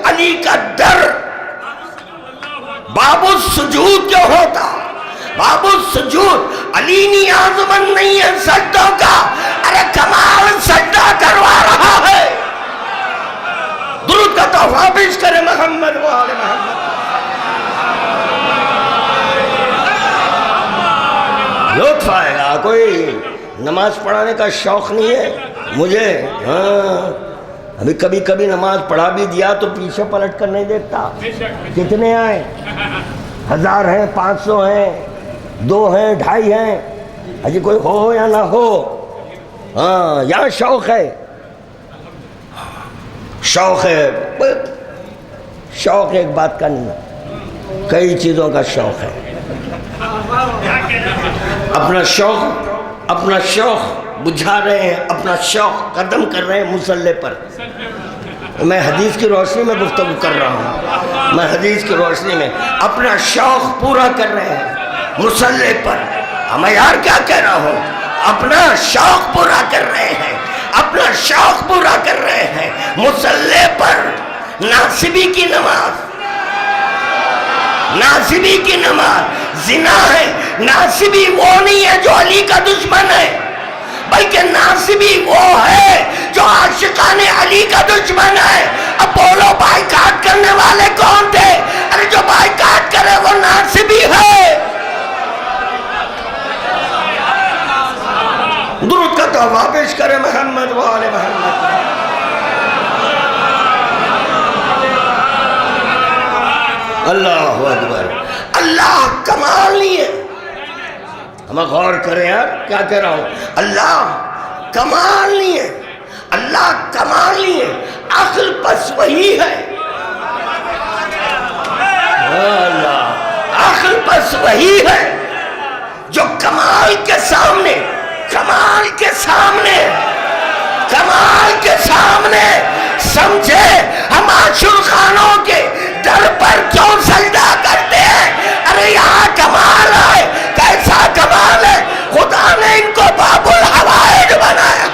[SPEAKER 1] علی کا در باب السجود جو ہوتا؟ باب السجود علی نیاز مند نہیں ہے سجدوں کا، ارے کمال سجدہ کروا رہا ہے۔ درود کا تحفہ پیش کرے محمد و آل محمد۔ لطف آئے گا۔ کوئی نماز پڑھانے کا شوق نہیں ہے مجھے؟ ابھی کبھی کبھی نماز پڑھا بھی دیا تو پیچھے پلٹ کر نہیں دیکھتا کتنے آئے، 1000 ہیں، 500 ہیں، 2 ہیں، 2.5 ہیں، اجی کوئی ہو یا نہ ہو، یہاں شوق ہے، شوق ہے، شوق ایک بات کا نہیں، کئی چیزوں کا شوق ہے۔ اپنا شوق بجھا رہے ہیں، اپنا شوق ختم کر رہے ہیں مصلی پر۔ میں حدیث کی روشنی میں گفتگو کر رہا ہوں، میں حدیث کی روشنی میں اپنا شوق پورا کر رہے ہیں مصلی پر۔ میں یار کیا کہہ رہا ہوں، اپنا شوق پورا کر رہے ہیں، اپنا شوق پورا کر رہے ہیں مصلی پر۔ ناصبی کی نماز، ناصبی کی نماز زنا ہے۔ ناصبی وہ نہیں ہے جو علی کا دشمن ہے، بلکہ ناصبی وہ ہے جو عاشقان علی کا دشمن ہے۔ اب بولو بائیکاٹ کرنے والے کون تھے؟ ارے جو بائیکاٹ کرے وہ ناصبی ہے۔ درود کا تحفہ پیش کرے محمد و آل محمد۔ اللہ اکبر۔ اللہ کمال نہیں ہے، ہم غور کریں یار کیا کہہ رہا ہوں، اللہ کمال نہیں ہے، اللہ کمال نہیں ہے، عقل پس وہی ہے۔ اللہ عقل پس وہی ہے جو کمال کے سامنے، کمال کے سامنے، کمال کے سامنے سمجھے ہم عاشور خانوں کے در پر کیوں سجدہ کرتے ہیں؟ ارے یہاں کمال ہے، کیسا کمال ہے؟ خدا نے ان کو باب الحوائج بنایا۔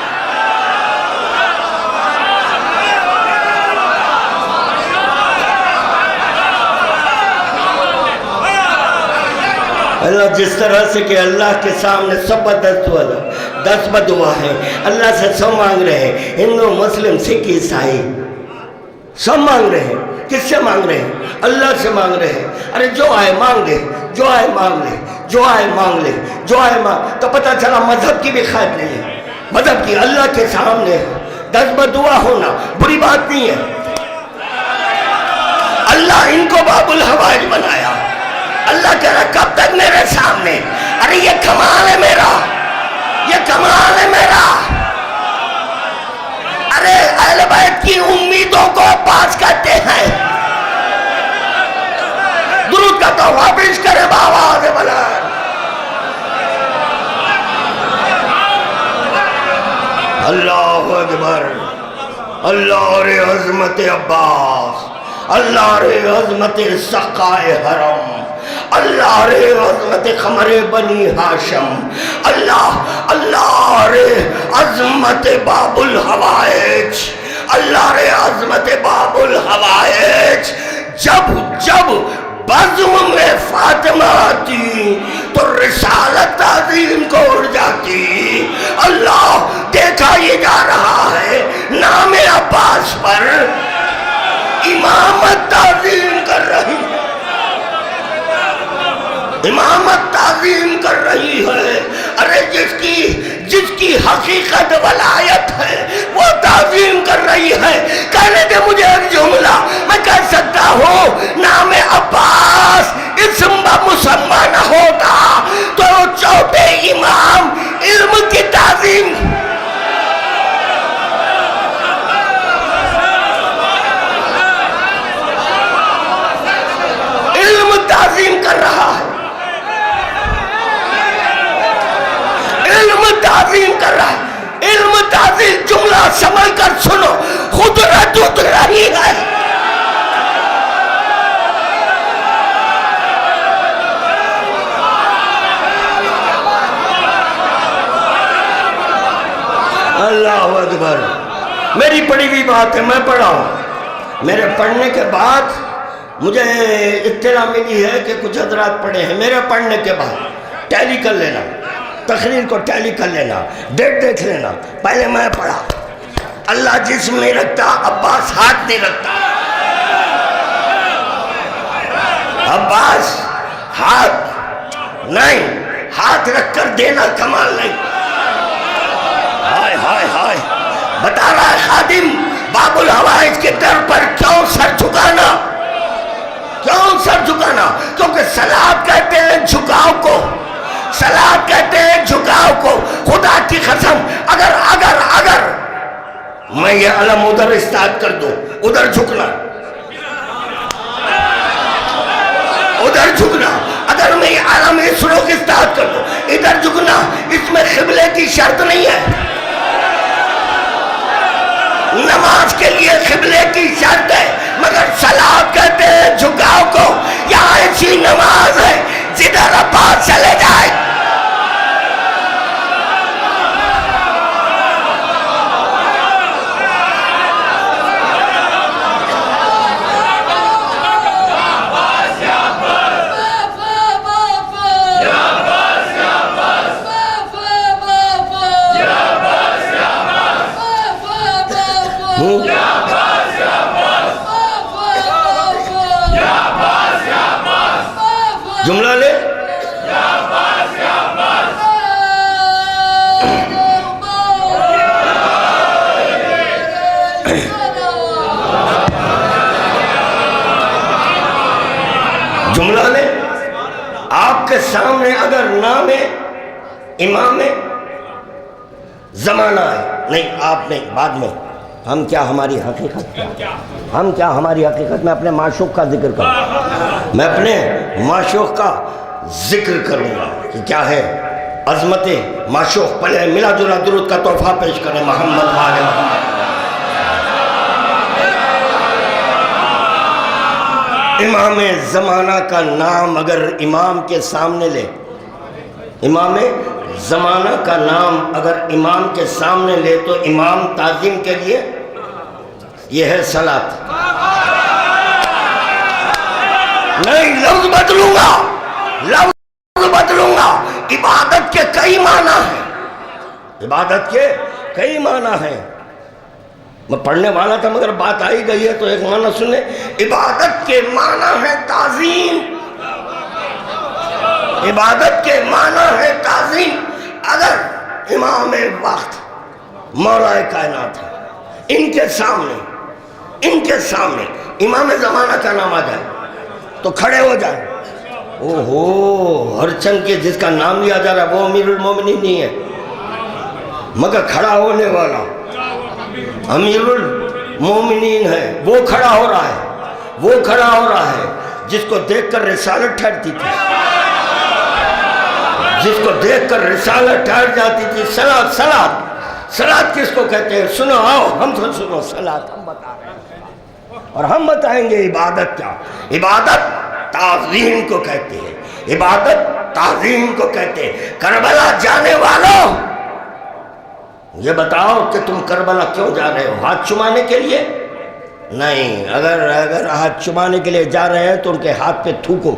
[SPEAKER 1] اللہ جس طرح سے کہ اللہ کے سامنے سب 10 بدعا ہے، اللہ سے سب مانگ رہے ہیں، ہندو مسلم سکھ عیسائی سب مانگ رہے ہیں کس سے مانگ رہے ہیں؟ اللہ سے مانگ رہے ہیں. ارے جو آئے مانگ لے، جو آئے مانگ لے، جو آئے مانگ لے، جو آئے مانگ. تو پتہ چلا مذہب کی بھی خیر نہیں ہے، مذہب کی اللہ کے سامنے دس بدعا ہونا بری بات نہیں ہے. اللہ ان کو باب الحوائج بنایا. اللہ کہہ رہا کب تک میرے سامنے؟ ارے یہ کمال ہے میرا، یہ کمال ہے میرا. ارے اہل بیت کی امیدوں کو پاس کرتے ہیں. درود کا تحفہ پیش کرے بآواز بلند. اللہ اکبر. اللہ رے عظمت عباس، اللہ رے عظمت سقائے حرم، اللہ رے عظمت خمر بنی ہاشم، اللہ رے عظمت باب الحوائج، اللہ رے عظمت باب الحوائج. جب بزم میں فاطمہ آتی تو رسالت تعظیم کو اڑ جاتی. اللہ دیکھا یہ جا رہا ہے نام عباس پر امامت تعظیم کر رہی ہے، امامت تعظیم کر رہی ہے. ارے جس کی حقیقت ولایت ہے وہ تعظیم کر رہی ہے. کہنے دے مجھے ایک جملہ، میں کہہ سکتا ہوں نام عباس اسم مسمى نہ ہوتا تو چوتھے امام علم کی تعظیم، علم تعظیم کر رہا ہے، علم تعظیم کر رہا ہے. علم تعظیم جملہ سمجھ کر سنو، قدرت اتر رہی ہے. اللہ اکبر. میری پڑھی ہوئی بات ہے، میں پڑھا ہوں. میرے پڑھنے کے بعد مجھے اطلاع ملی ہے کہ کچھ حضرات پڑھے ہیں. میرے پڑھنے کے بعد ٹیلی کر لینا، تقریر کو ٹیلی کر لینا، ڈیٹ دیکھ لینا. پہلے میں پڑھا اللہ جسم نہیں رکھتا، عباس ہاتھ نہیں رکھتا. عباس ہاتھ نہیں، ہاتھ رکھ کر دینا کمال نہیں. ہائے ہائے ہائے. بتا رہا ہے خادم باب الحوائج کے در پر کیوں سر جھکانا، کیوں سر جھکانا؟ کیونکہ صلات کہتے ہیں جھکاؤ کو، صلات کہتے ہیں جھکاؤ کو. خدا کی قسم اگر میں یہ علم ادھر استعاد کر دوں، ادھر جھکنا، ادھر جھکنا. اگر میں یہ علم اس روک استعاد کر دوں، ادھر جھکنا، اس میں قبلے کی شرط نہیں ہے. نماز کے لیے قبلے کی شرط ہے، مگر صلات کہتے ہیں جھکاؤ کو. یہاں ایسی نماز ہے جدھر عباس چلے جائے. جملہ لے جملہ لے. آپ کے سامنے اگر نام امام زمانہ ہے، نہیں آپ نہیں، بعد میں ہم کیا، ہماری حقیقت کیا، ہم کیا، ہماری حقیقت. میں اپنے معشوق کا ذکر کروں، میں اپنے معشوق کا ذکر کروں گا کہ کیا ہے عظمت معشوق. پہلے ملا جلا درود کا تحفہ پیش کریں محمد وآل محمد. امام زمانہ کا نام اگر امام کے سامنے لے، امام زمانہ کا نام اگر امام کے سامنے لے تو امام تعظیم کے لیے یہ ہے صلاۃ. نہیں، لفظ بدلوں گا، لفظ بدلوں گا. عبادت کے کئی معنی ہیں، عبادت کے کئی معنی ہیں. میں پڑھنے والا تھا مگر بات آئی گئی ہے تو ایک معنی سنیں. عبادت کے معنی ہے تعظیم. عبادت کے معنی ہے تعظیم. اگر امام وقت مولا کائنات ہے، ان کے سامنے امام زمانہ کا نام آ جائے تو کھڑے ہو جائے. ہر چند کے جس کا نام لیا جا رہا ہے وہ امیر المومنین نہیں ہے، مگر کھڑا ہونے والا امیر المومنین ہے. وہ کھڑا ہو رہا ہے جس کو دیکھ کر رسالت ٹھہرتی تھی، جس کو دیکھ کر رسالت ٹھہر جاتی تھی. صلاۃ کس کو کہتے ہیں؟ سنو، آؤ ہم سے سنو. صلاۃ ہم بتا رہے ہیں اور ہم بتائیں گے عبادت کیا. عبادت تعظیم کو کہتے ہیں. عبادت تعظیم کو کہتے ہیں. کربلا جانے والوں یہ بتاؤ کہ تم کربلا کیوں جا رہے ہو؟ ہاتھ چمانے کے لیے نہیں. اگر ہاتھ چمانے کے لیے جا رہے ہیں تو ان کے ہاتھ پہ تھوکو.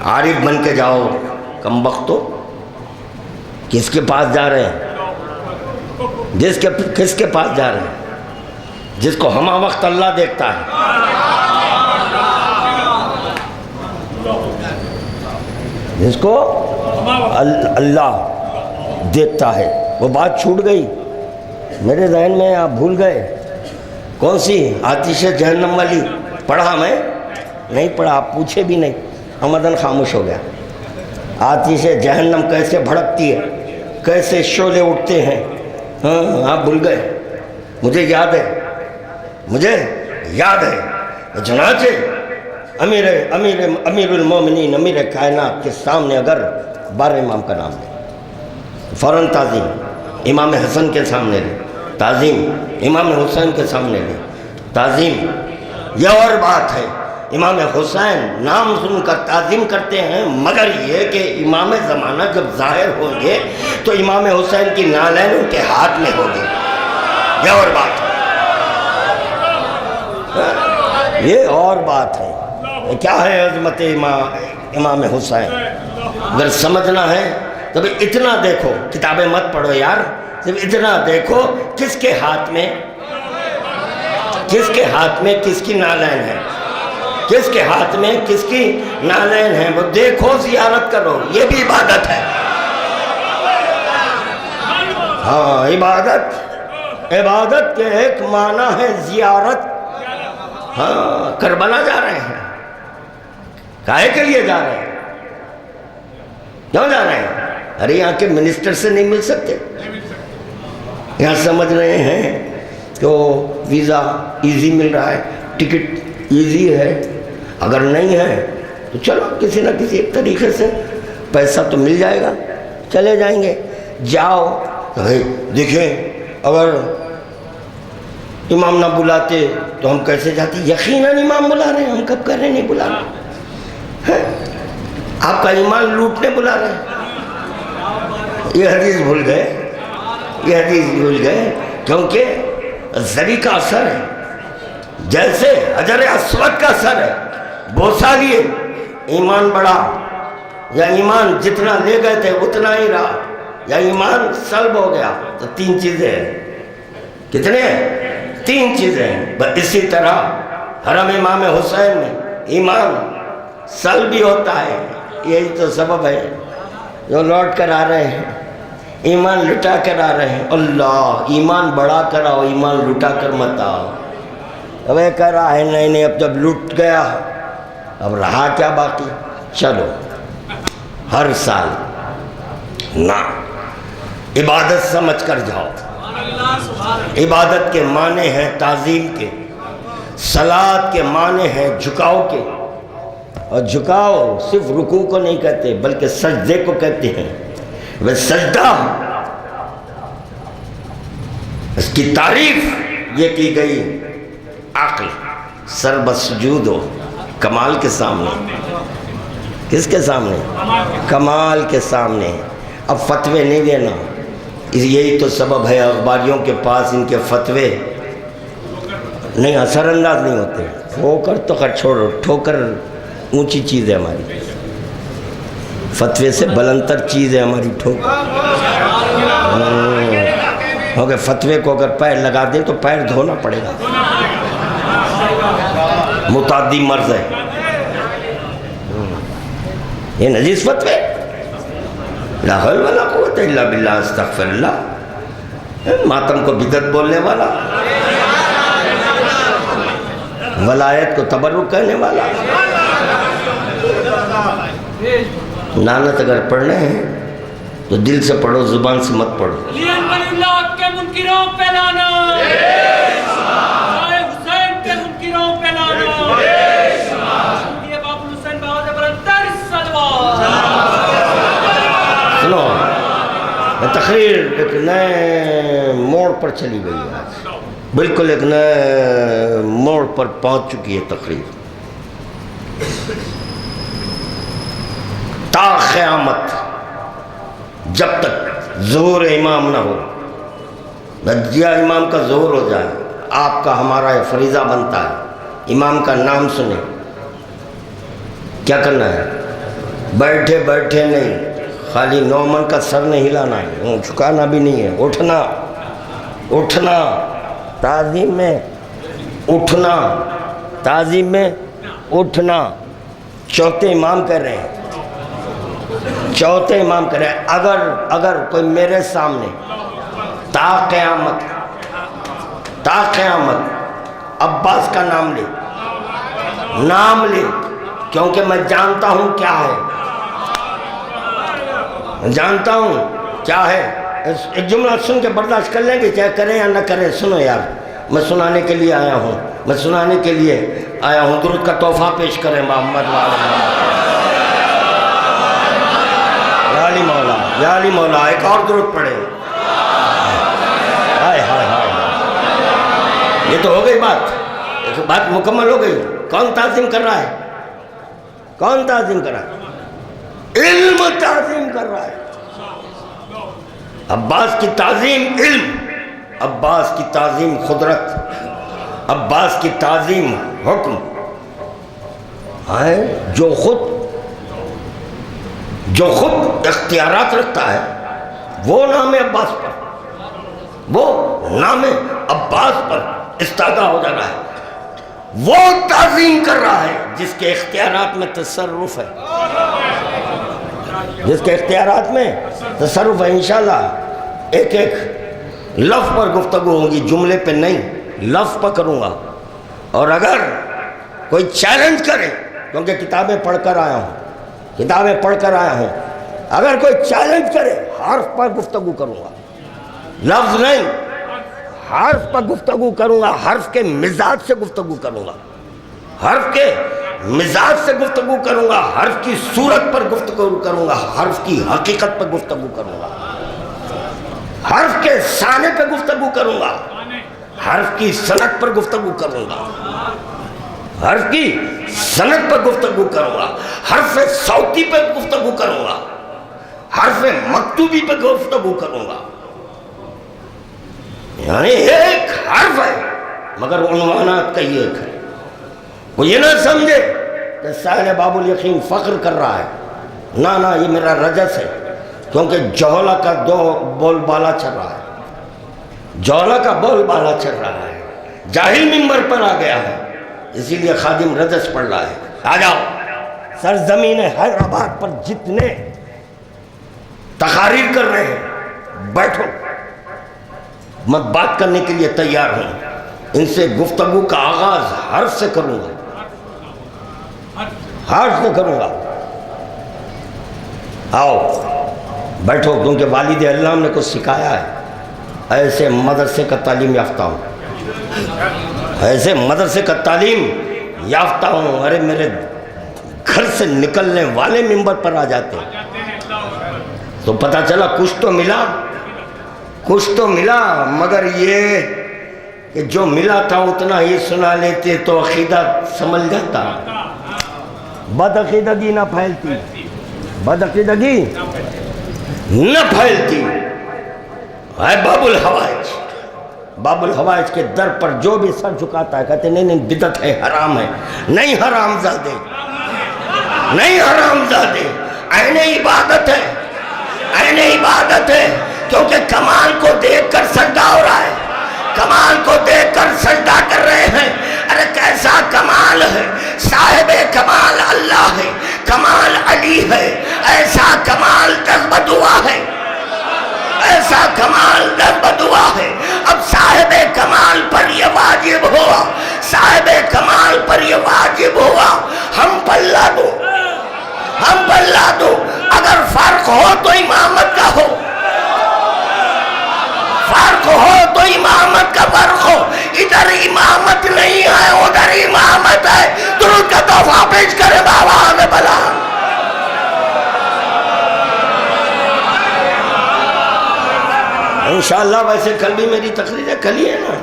[SPEAKER 1] عارف بن کے جاؤ. کم بختو کس کے پاس جا رہے ہیں؟ کس کے پاس جا رہے ہیں؟ جس کو ہمہ وقت اللہ دیکھتا ہے. جس کو اللہ دیکھتا ہے. وہ بات چھوٹ گئی میرے ذہن میں، آپ بھول گئے. کون سی؟ آتش جہنم والی. پڑھا میں نہیں پڑھا، آپ پوچھے بھی نہیں. ہمدن خاموش ہو گیا. آتش جہنم کیسے بھڑکتی ہے، کیسے شعلے اٹھتے ہیں. ہاں آپ بھول گئے. مجھے یاد ہے. چنانچہ امیر المومنین، امیر کائنات کے سامنے اگر 12 امام کا نام لے، فوراً تعظیم. امام حسن کے سامنے لے تعظیم، امام حسین کے سامنے لے تعظیم. یہ اور بات ہے، امام حسین نام سن کر تعظیم کرتے ہیں، مگر یہ کہ امام زمانہ جب ظاہر ہوں گے تو امام حسین کی نالین ان کے ہاتھ میں ہوگی. یہ اور بات ہے. یہ اور بات ہے. کیا ہے عظمت امام حسین؟ اگر سمجھنا ہے تو اتنا دیکھو. کتابیں مت پڑھو یار، جب اتنا دیکھو کس کے ہاتھ میں کس کی نالین ہے، کس کے ہاتھ میں کس کی نالین ہے. وہ دیکھو، زیارت کرو. یہ بھی عبادت ہے. ہاں عبادت کے ایک معنی ہے زیارت. ہاں کربلا جا رہے ہیں، کائے کے لیے جا رہے ہیں؟ کیوں جا رہے ہیں؟ ارے یہاں کے منسٹر سے نہیں مل سکتے؟ یہاں سمجھ رہے ہیں کہ ویزا ایزی مل رہا ہے، ٹکٹ ایزی ہے. اگر نہیں ہے تو چلو کسی نہ کسی ایک طریقے سے پیسہ تو مل جائے گا، چلے جائیں گے. جاؤ دیکھیں، اگر امام نہ بلاتے تو ہم کیسے جاتے؟ یقیناً امام بلا رہے ہیں. ہم کب کر رہے نہیں بلا رہے؟ آپ کا ایمان لوٹنے بلا رہے ہیں. یہ حدیث بھول گئے کیونکہ زری کا اثر ہے، جیسے حجر اسود کا اثر ہے. بوسہ لیے ایمان بڑھا، یا ایمان جتنا لے گئے تھے اتنا ہی رہا، یا ایمان سلب ہو گیا. تو 3 چیزیں ہیں. کتنے ہیں؟ 3 چیزیں ہیں. اسی طرح حرم امام حسین میں ایمان سلب بھی ہوتا ہے. یہی تو سبب ہے جو لوٹ کر آ رہے ہیں، ایمان لٹا کر آ رہے ہیں. اللہ ایمان بڑھا کر آؤ، ایمان لٹا کر مت آؤ. اب یہ کہہ رہا ہے نہیں اب جب لٹ گیا اب رہا کیا باقی. چلو ہر سال نہ عبادت سمجھ کر جاؤ. عبادت کے معنی ہیں تعظیم کے، صلاۃ کے معنی ہیں جھکاؤ کے. اور جھکاؤ صرف رکوع کو نہیں کہتے بلکہ سجدے کو کہتے ہیں. وہ سجدہ، اس کی تعریف یہ کی گئی عقل سر بسجود ہو کمال کے سامنے. کس کے سامنے؟ کمال کے سامنے. اب فتوے نہیں دینا. یہی تو سبب ہے اخباریوں کے پاس ان کے فتوے نہیں اثر انداز نہیں ہوتے. ٹھوکر تو خیر چھوڑو، ٹھوکر اونچی چیز ہے ہماری. فتوے سے بلندر چیز ہے ہماری ٹھوک ہو گئے. فتوے کو اگر پیر لگا دیں تو پیر دھونا پڑے گا, متعدی مرض ہے یہ نجیس فتوے. لا حول ولا قوت الا باللہ, استغفر اللہ. ماتم کو بدعت بولنے والا, ولایت کو تبرک کہنے والا. لعنت اگر پڑھنے ہیں تو دل سے پڑھو, زبان سے مت پڑھو.
[SPEAKER 2] اللہ کے منکروں پہ لانا, حسین کے منکروں پہ لانا, یہ باب حسین بہت برتر سلوات.
[SPEAKER 1] سنو, تقریر ایک نئے موڑ پر چلی گئی ہے, بالکل ایک نئے موڑ پر پہنچ چکی ہے تقریر. تا قیامت جب تک ظہور امام نہ ہو, یا امام کا ظہور ہو جائے, آپ کا ہمارا یہ فریضہ بنتا ہے امام کا نام سنیں. کیا کرنا ہے؟ بیٹھے بیٹھے نہیں, خالی نومن کا سر نہیں ہلانا ہے, جھکانا بھی نہیں ہے, اٹھنا اٹھنا تعظیم میں اٹھنا, تعظیم میں اٹھنا. چوتھے امام کہہ رہے ہیں, چوتھے امام کہہ رہے ہیں اگر کوئی میرے سامنے تا قیامت عباس کا نام لے, کیونکہ میں جانتا ہوں کیا ہے, ایک جملہ سن کے برداشت کر لیں گے, چاہے کریں یا نہ کریں. سنو یار, میں سنانے کے لیے آیا ہوں, درود کا تحفہ پیش کریں محمد یا علی مولا. ایک اور درود پڑھیں. یہ تو ہو گئی بات مکمل ہو گئی. کون تعظیم کر رہا ہے؟ علم تعظیم کر رہا ہے. عباس کی تعظیم علم, عباس کی تعظیم قدرت, عباس کی تعظیم حکم ہے. جو خود اختیارات رکھتا ہے وہ نام عباس پر استادا ہو جا رہا ہے. وہ تعظیم کر رہا ہے جس کے اختیارات میں تصرف ہے, انشاءاللہ ایک لفظ پر گفتگو ہوگی, جملے پہ نہیں, لفظ پر کروں گا. اور اگر کوئی چیلنج کرے, کیونکہ کتابیں پڑھ کر آیا ہوں, اگر کوئی چیلنج کرے حرف پر گفتگو کروں گا, لفظ نہیں, حرف پر گفتگو کروں گا. حرف کے مزاج سے گفتگو کروں گا, حرف کی صورت پر گفتگو کروں گا, حرف کی حقیقت پر گفتگو کروں گا, حرف کے سانے پہ گفتگو کروں گا, حرف کی صنعت پر گفتگو کروں گا, حرف صوتی پہ گفتگو کروں گا, حرف مکتوبی پہ گفتگو کروں گا. یعنی ایک حرف ہے مگر عنوانات کا یہ ایک ہے. وہ یہ نہ سمجھے کہ ساحل باب الیقین فخر کر رہا ہے, نہ یہ میرا رجس ہے, کیونکہ جوہلا کا بول بالا چل رہا ہے, جاہل منبر پر آ گیا ہے, اسی لیے خادم رجس پڑھ رہا ہے. آ جاؤ, سرزمین حیدرآباد پر جتنے تقاریر کر رہے ہیں بیٹھو, میں بات کرنے کے لیے تیار ہوں. ان سے گفتگو کا آغاز حرف سے کروں گا, آؤ بیٹھو, کیونکہ والد اللہ نے کچھ سکھایا ہے. ایسے مدرسے کا تعلیم یافتہ ہوں, ارے میرے گھر سے نکلنے والے منبر پر آ جاتے تو پتہ چلا کچھ تو ملا, مگر یہ کہ جو ملا تھا اتنا ہی سنا لیتے تو عقیدہ سمجھ جاتا. بدعقیدگی نہ پھیلتی ہے. باب الحوائج کے در پر جو بھی سر جھکاتا ہے کہتے نہیں بدعت ہے, حرام ہے. نہیں حرام زادے, عین عبادت ہے، عین عبادت ہے، کیونکہ کمال کو دیکھ کر سجدہ ہو رہا ہے، کمال کو دیکھ کر سجدہ کر رہے ہیں۔ ارے کیسا کمال ہے، صاحب کمال اللہ ہے، کمال علی ہے، ایسا کمال جذبہ دعا ہے، ایسا کمال جذبہ دعا ہے۔ اب صاحب کمال پر یہ واجب ہوا، صاحب کمال پر یہ واجب ہوا، ہم پلہ دو، ہم پلہ دو۔ اگر فرق ہو تو امامت کا ہو، فرق ہو تو امامت کا فرق ہو۔ ادھر امامت نہیں ہے، ادھر امامت ہے۔ درود کا تحفہ پیش کرے بآواز بلند۔ انشاءاللہ ویسے کل بھی میری تقریر ہے، کل ہی ہے نا،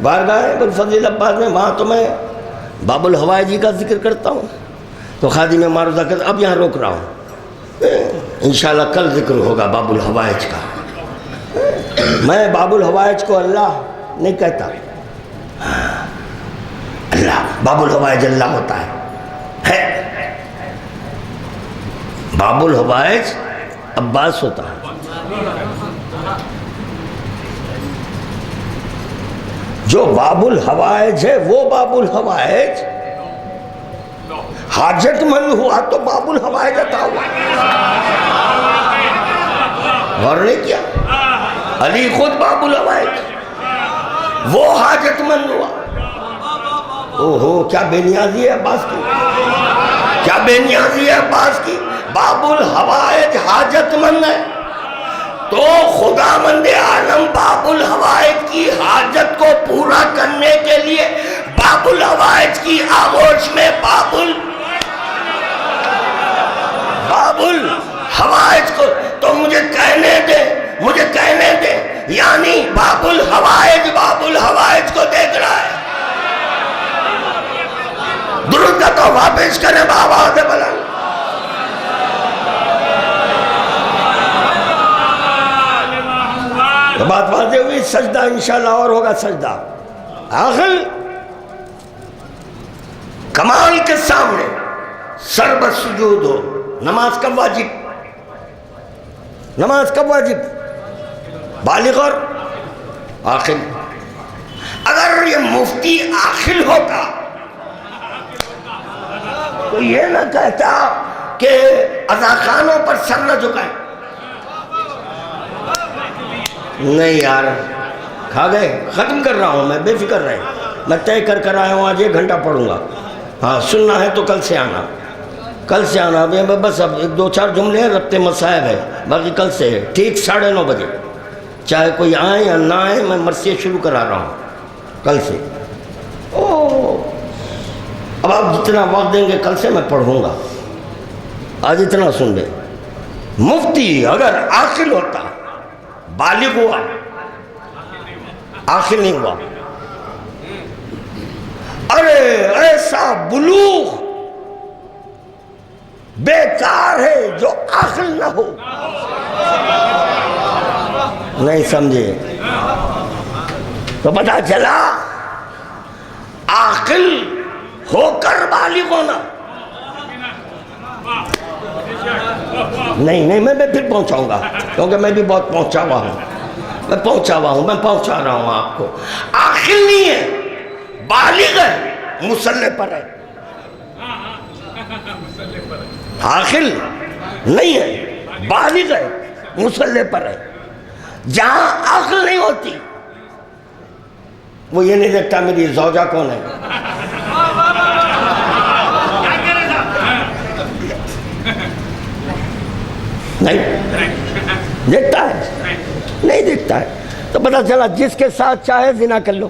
[SPEAKER 1] بارگاہ ابوالفضل عباس میں، وہاں تو میں باب الحوائج کا ذکر کرتا ہوں، تو خادم معروضہ کہتا اب یہاں روک رہا ہوں، انشاءاللہ کل ذکر ہوگا باب الحوائج کا۔ میں باب الحوائج کو اللہ نہیں کہتا، اللہ باب الحوائج اللہ ہوتا ہے، باب الحوائج عباس ہوتا ہے۔ جو باب الحوائج ہے وہ باب الحوائج حاجت مند ہوا تو باب الحوائج عطا ہوا۔ غور نہیں کیا؟ علی خود باب الحوائج، وہ حاجت مند ہوا۔ اوہو کیا بے نیازی ہے عباس کی، کیا بے نیازی ہے عباس کی۔ باب الحوائج حاجت مند ہے تو خداوند عالم باب الحوائج کی حاجت کو پورا کرنے کے لیے باب الحوائج کی آغوش میں باب الحوائج کو، تو مجھے کہنے دے، مجھے کہنے دے، یعنی باب الحوائج کو دیکھ رہا ہے۔ درود کا تحفہ پیش کریں بآواز بلند۔ تو بات واضح ہوئی، سجدہ انشاءاللہ اور ہوگا سجدہ۔ آخر کمال کے سامنے سر بسجود ہو۔ نماز کب واجب؟ نماز کب واجب؟ بالغ اور عاقل۔ اگر یہ مفتی عاقل ہوتا تو یہ نہ کہتا کہ عزاخانوں پر سر نہ جھکائیں۔ نہیں یار کھا گئے، ختم کر رہا ہوں میں، بے فکر رہے، میں طے کر آیا ہوں آج 1 گھنٹہ پڑھوں گا۔ ہاں سننا ہے تو کل سے آنا، کل سے آنا۔ بس اب 2-4 جملے ہیں، ربط مصائب ہے، باقی کل سے ہے، ٹھیک 9:30 بجے، چاہے کوئی آئے یا نہ آئے، میں مرثیہ شروع کرا رہا ہوں کل سے۔ اب آپ جتنا وقت دیں گے کل سے میں پڑھوں گا، آج اتنا سن لیں۔ مفتی اگر عاقل ہوتا، بالغ ہوا، عاقل نہیں ہوا، ارے ایسا بلوغ بیکار ہے جو عاقل نہ ہو۔ نہیں سمجھے تو پتہ چلا عاقل ہو کر بالغ ہونا نہیں، میں پھر پہنچاؤں گا، کیونکہ میں بھی بہت پہنچا ہوا ہوں، میں پہنچا رہا ہوں آپ کو۔ عاقل نہیں ہے، بالغ ہے، مصلی پر ہے۔ عاقل نہیں ہے، بالغ ہے، مصلی پر ہے۔ جہاں عقل نہیں ہوتی وہ یہ نہیں دیکھتا میری زوجہ کون ہے، نہیں دیکھتا ہے، نہیں دیکھتا ہے۔ تو پتہ چلا جس کے ساتھ چاہے زنا کر لو،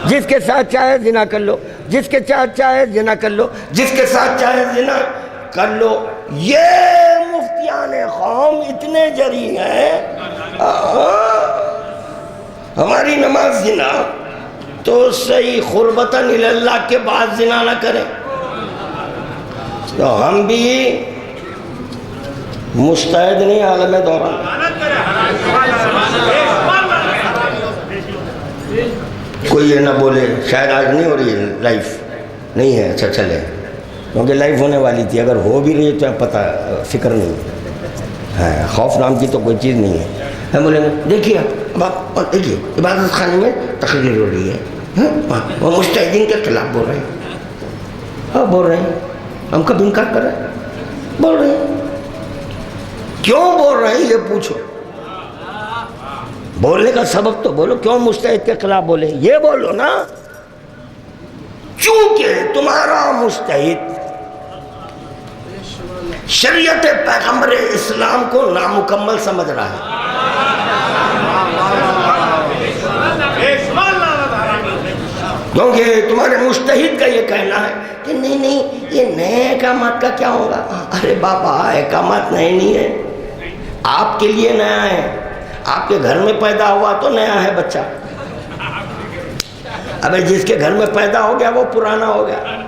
[SPEAKER 1] جس کے ساتھ چاہے زنا کر لو، جس کے ساتھ چاہے زنا کر لو، جس کے ساتھ چاہے زنا کر لو۔ یہ مفتیان قوم اتنے جری ہیں، ہماری نماز زنا تو صحیح قربتاً اللہ کے بعد زنا نہ کریں، تو ہم بھی مستعد نہیں عالم دوران۔ کوئی یہ نہ بولے شاید آج نہیں ہو رہی ہے لائف، نہیں ہے، اچھا چلے کیونکہ لائف ہونے والی تھی، اگر ہو بھی رہی ہے تو پتہ فکر نہیں ہے، خوف نام کی تو کوئی چیز نہیں ہے۔ ہم بولیں گے دیکھیے دیکھیے عبادت خانے میں تقریر ہو رہی ہے، وہ مجتہدین کے خلاف بول رہے ہیں، ہاں بول رہے ہیں، ہم کب انکار کر رہے ہیں؟ بول رہے ہیں۔ کیوں بول رہے ہیں یہ پوچھو، بولنے کا سبب تو بولو، کیوں مجتہد کے خلاف بولے یہ بولو نا۔ چونکہ تمہارا مجتہد شریعت پیغمبر اسلام کو نامکمل سمجھ رہا ہے، کیونکہ تمہارے مجتہد کا یہ کہنا ہے کہ نہیں نہیں یہ نئے احکامات کا کیا ہوگا۔ ارے بابا احکامات نئے نہیں ہے، آپ کے لیے نیا ہے، آپ کے گھر میں پیدا ہوا تو نیا ہے بچہ، ابھی جس کے گھر میں پیدا ہو گیا وہ پرانا ہو گیا۔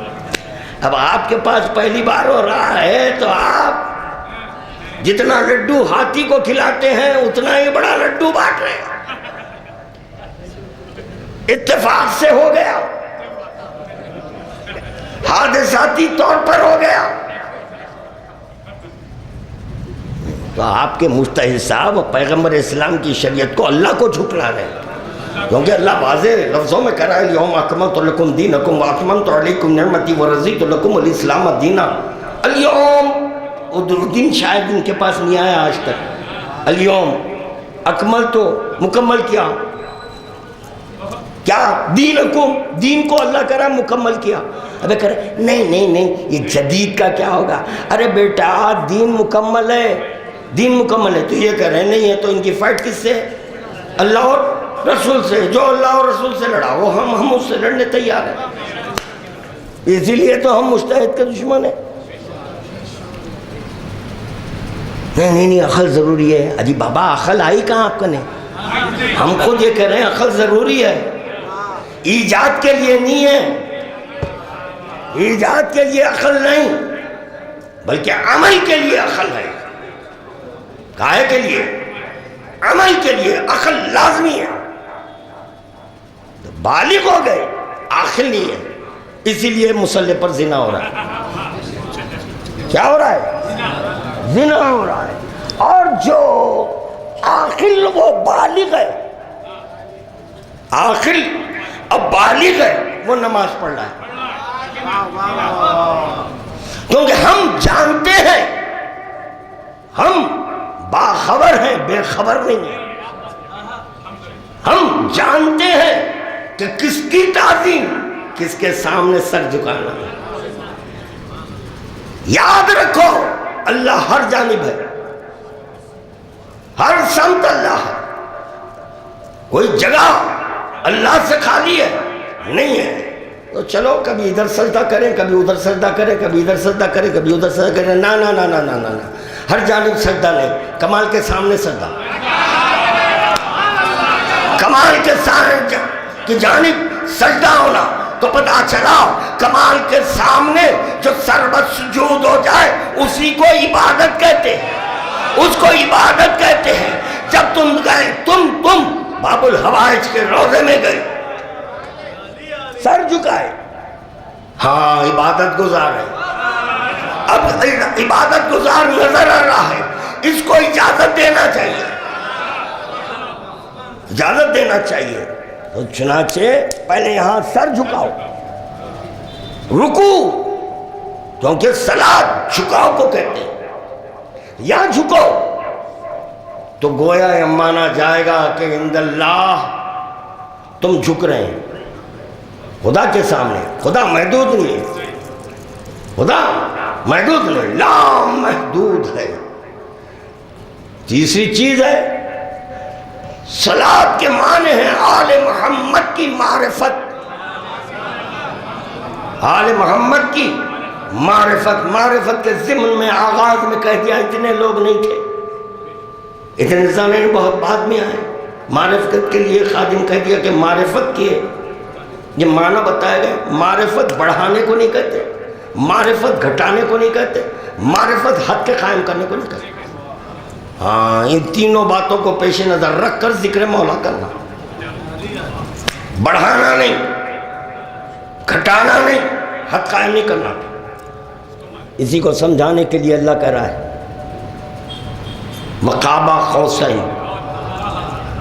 [SPEAKER 1] اب آپ کے پاس پہلی بار ہو رہا ہے تو آپ جتنا لڈو ہاتھی کو کھلاتے ہیں اتنا ہی بڑا لڈو بانٹ رہے ہیں، اتفاق سے ہو گیا، حادثاتی طور پر ہو گیا۔ تو آپ کے مجتہد صاحب پیغمبر اسلام کی شریعت کو اللہ کو جھٹلا رہے ہیں، کیونکہ اللہ واضح لفظوں میں کہہ رہا ہے الیوم اکملت لکم دینکم واتممت علیکم نعمتی ورضیت لکم الاسلام دینا۔ الیوم وہ دن شاید ان کے پاس نہیں آیا آج تک۔ الیوم اکملت مکمل کیا، کیا دینکم، دین کو اللہ کہہ رہا ہے مکمل کیا۔ ابے کہہ رہے نہیں نہیں نہیں یہ جدید کا کیا ہوگا۔ ارے بیٹا دین مکمل ہے، دین مکمل ہے، تو یہ کہہ رہے نہیں ہے تو ان کی فائٹ کس سے؟ اللہ اور رسول سے۔ جو اللہ اور رسول سے لڑا وہ ہم اس سے لڑنے تیار ہیں، اسی لیے تو ہم مجتہد کے دشمن ہیں۔ نہیں نہیں نہیں عقل ضروری ہے۔ اجی بابا عقل آئی کہاں آپ کا؟ نہیں، ہم خود یہ کہہ رہے ہیں عقل ضروری ہے، ایجاد کے لیے نہیں ہے، ایجاد کے لیے عقل نہیں بلکہ عمل کے لیے عقل ہے۔ کائے کے لیے؟ عمل کے لیے عقل لازمی ہے۔ تو بالغ ہو گئے، عاقل نہیں ہے، اسی لیے مصلی پر زنا ہو رہا ہے۔ کیا ہو رہا ہے؟ زنا ہو رہا ہے۔ اور جو عاقل وہ بالغ ہے، عاقل اب بالغ ہے وہ نماز پڑھ رہا ہے، کیونکہ ہم جانتے ہیں، ہم باخبر ہیں، بے خبر نہیں ہیں۔ ہم جانتے ہیں کہ کس کی تعظیم، کس کے سامنے سر جھکانا ہے۔ یاد رکھو اللہ ہر جانب ہے، ہر سمت اللہ ہے، کوئی جگہ اللہ سے خالی ہے نہیں ہے۔ تو چلو کبھی ادھر سجدہ کریں، کبھی ادھر سجدہ کریں، کبھی ادھر سجدہ کریں، کبھی ادھر سجدہ کریں، نا نا نا نا نا نا نا، ہر جانب سجدہ نہیں، کمال کے سامنے سجدہ، کمال کے سامنے کی جانب سجدہ ہونا۔ تو پتہ چلا کمال کے سامنے جو سربت سجود ہو جائے اسی کو عبادت کہتے ہیں، اس کو عبادت کہتے ہیں۔ جب تم گئے، تم باب الحوائج کے روضے میں گئے، سر جھکائے، ہاں عبادت گزار ہے، اب عبادت گزار نظر آ رہا ہے، اس کو اجازت دینا چاہیے، اجازت دینا چاہیے۔ تو چنانچہ پہلے یہاں سر جھکاؤ، رکوع، کیونکہ صلاۃ جھکاؤ کو کہتے ہیں، یہاں جھکو تو گویا یہ مانا جائے گا کہ عند اللہ تم جھک رہے ہیں خدا کے سامنے۔ خدا محدود نہیں ہے، خدا محدود نہیں، لا محدود ہے۔ تیسری چیز ہے صلاۃ کے معنی ہیں آل محمد کی معرفت، آل محمد کی معرفت۔ معرفت کے ضمن میں آغاز میں کہہ دیا اتنے لوگ نہیں تھے، اتنے زمانے بہت بعد میں آئے۔ معرفت کے لیے خادم کہہ دیا کہ معرفت کیے، یہ معنی بتایا گیا۔ معرفت بڑھانے کو نہیں کہتے، معرفت گھٹانے کو نہیں کہتے، معرفت حد کے قائم کرنے کو نہیں کہتے۔ ہاں ان تینوں باتوں کو پیش نظر رکھ کر ذکر مولا کرنا، بڑھانا نہیں، گھٹانا نہیں، حد قائم نہیں کرنا۔ اسی کو سمجھانے کے لیے اللہ کہہ رہا ہے وقابہ قوسین،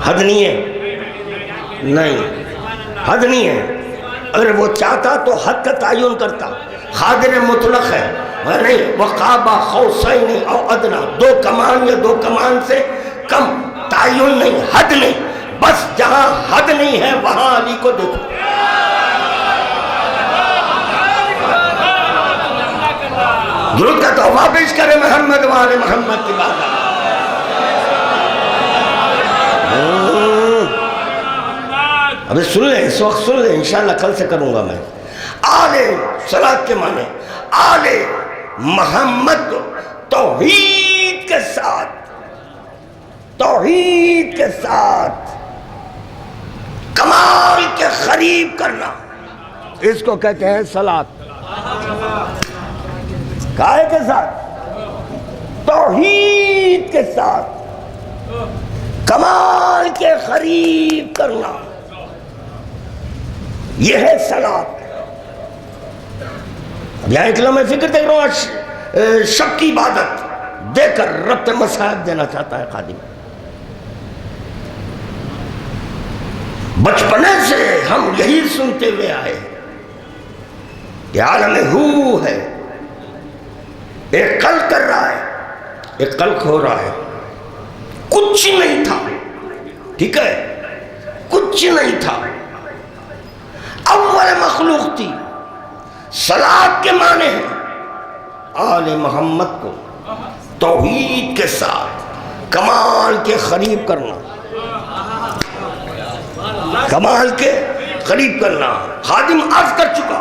[SPEAKER 1] حد نہیں ہے، نہیں حد نہیں ہے، اگر وہ چاہتا تو حد کا تعین کرتا، قادر مطلق ہے، نہیں وقابہ قوسین او ادنا، 2 کمان یا 2 کمان سے کم، تعین نہیں، حد نہیں، بس جہاں حد نہیں ہے وہاں علی کو دیکھو۔ درود کا تحفہ پیش کرے محمد والے محمد کی بات۔ ابھی سن لیں، اس وقت سن لیں، انشاءاللہ کل سے کروں گا میں۔ آل صلاۃ کے معنی آل محمد کو توحید کے ساتھ، توحید کے ساتھ کمال کے قریب کرنا، اس کو کہتے ہیں صلاۃ۔ کائے کے ساتھ؟ توحید کے ساتھ کمال کے قریب کرنا، یہ ہے صلاۃ۔ اب یہاں ایک لمحہ فکر دیکھ رہا ہوں، شب کی عبادت دے کر ربط مصاحب دینا چاہتا ہے خادم۔ بچپنے سے ہم یہی سنتے ہوئے آئے کہ عالم ہو ہے، ایک قلق کر رہا ہے، ایک قلق ہو رہا ہے، کچھ نہیں تھا، ٹھیک ہے، کچھ نہیں تھا، اول مخلوق تھی۔ صلاۃ کے معنی ہیں آل محمد کو توحید کے ساتھ کمال کے قریب کرنا، کمال کے قریب کرنا۔ خادم عرض کر چکا،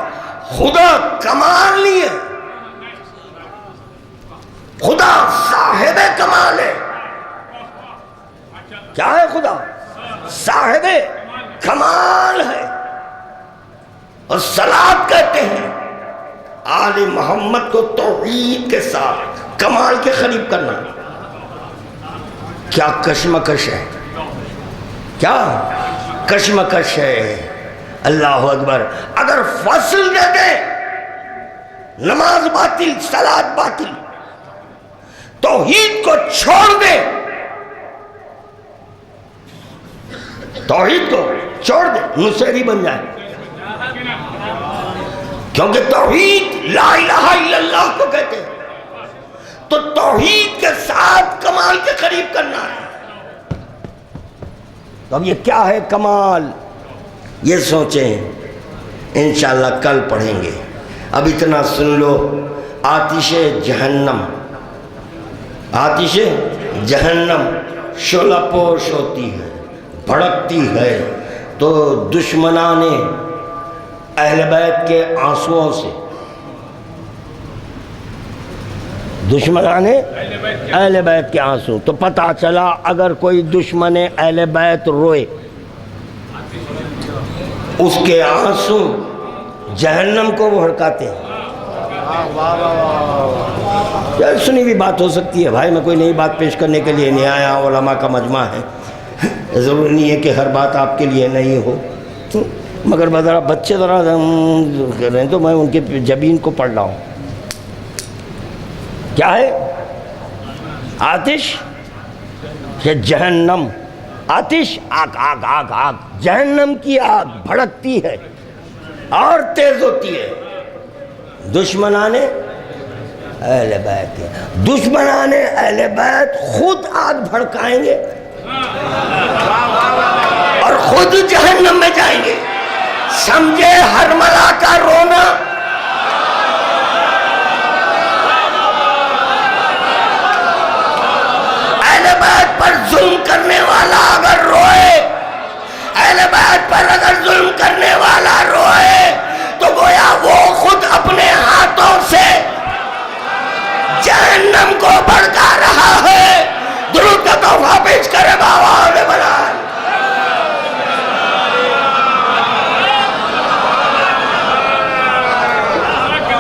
[SPEAKER 1] خدا کمال نہیں ہے، خدا صاحب کمال ہے۔ کیا ہے خدا؟ صاحب کمال ہے۔ اور صلاۃ کہتے ہیں آل محمد کو توحید کے ساتھ کمال کے قریب کرنا۔ کیا کشمکش ہے، کیا کشمکش ہے، اللہ اکبر۔ اگر فصل دے دے نماز باطل، صلاۃ باطل، توحید کو چھوڑ دے، توحید کو چھوڑ دے، نصیری بن جائے، کیونکہ توحید لا الہ الا اللہ کو کہتے ہیں۔ تو توحید کے ساتھ کمال کے قریب کرنا ہے۔ تو اب یہ کیا ہے کمال، یہ سوچیں، انشاءاللہ کل پڑھیں گے۔ اب اتنا سن لو، آتش جہنم، آتش جہنم شعلہ پوش ہوتی ہے، بھڑکتی ہے، تو دشمنان اہل بیت کے آنسوؤں سے، دشمنان اہل بیت کے آنسو، تو پتہ چلا اگر کوئی دشمن اہل بیت روئے، اس کے آنسو جہنم کو وہ بھڑکاتے ہیں۔ یار سنی بھی بات ہو سکتی ہے بھائی، میں کوئی نئی بات پیش کرنے کے لیے نہیں آیا، علماء کا مجمع ہے، ضروری نہیں ہے کہ ہر بات آپ کے لیے نہیں ہو، مگر ذرا بچے ذرا کر رہے ہیں تو میں ان کے جبین کو پڑھ رہا ہوں۔ کیا ہے؟ آتش یا جہنم؟ آتش آگ، آگ آگ آگ، جہنم کی آگ بھڑکتی ہے اور تیز ہوتی ہے۔ دشمنان اہل بیت کے، دشمنان اہل بیت خود آگ بھڑکائیں گے اور خود جہنم میں جائیں گے۔ سمجھے ہرملا کا رونا؟ اہل بیت پر ظلم کرنے والا اگر روئے، اہل بیت پر اگر ظلم کرنے والا روئے، تو گویا وہ خود اپنے ہاتھوں سے جہنم کو بھڑکا رہا ہے۔ درود کا تحفہ پیش کرے باوال بلال۔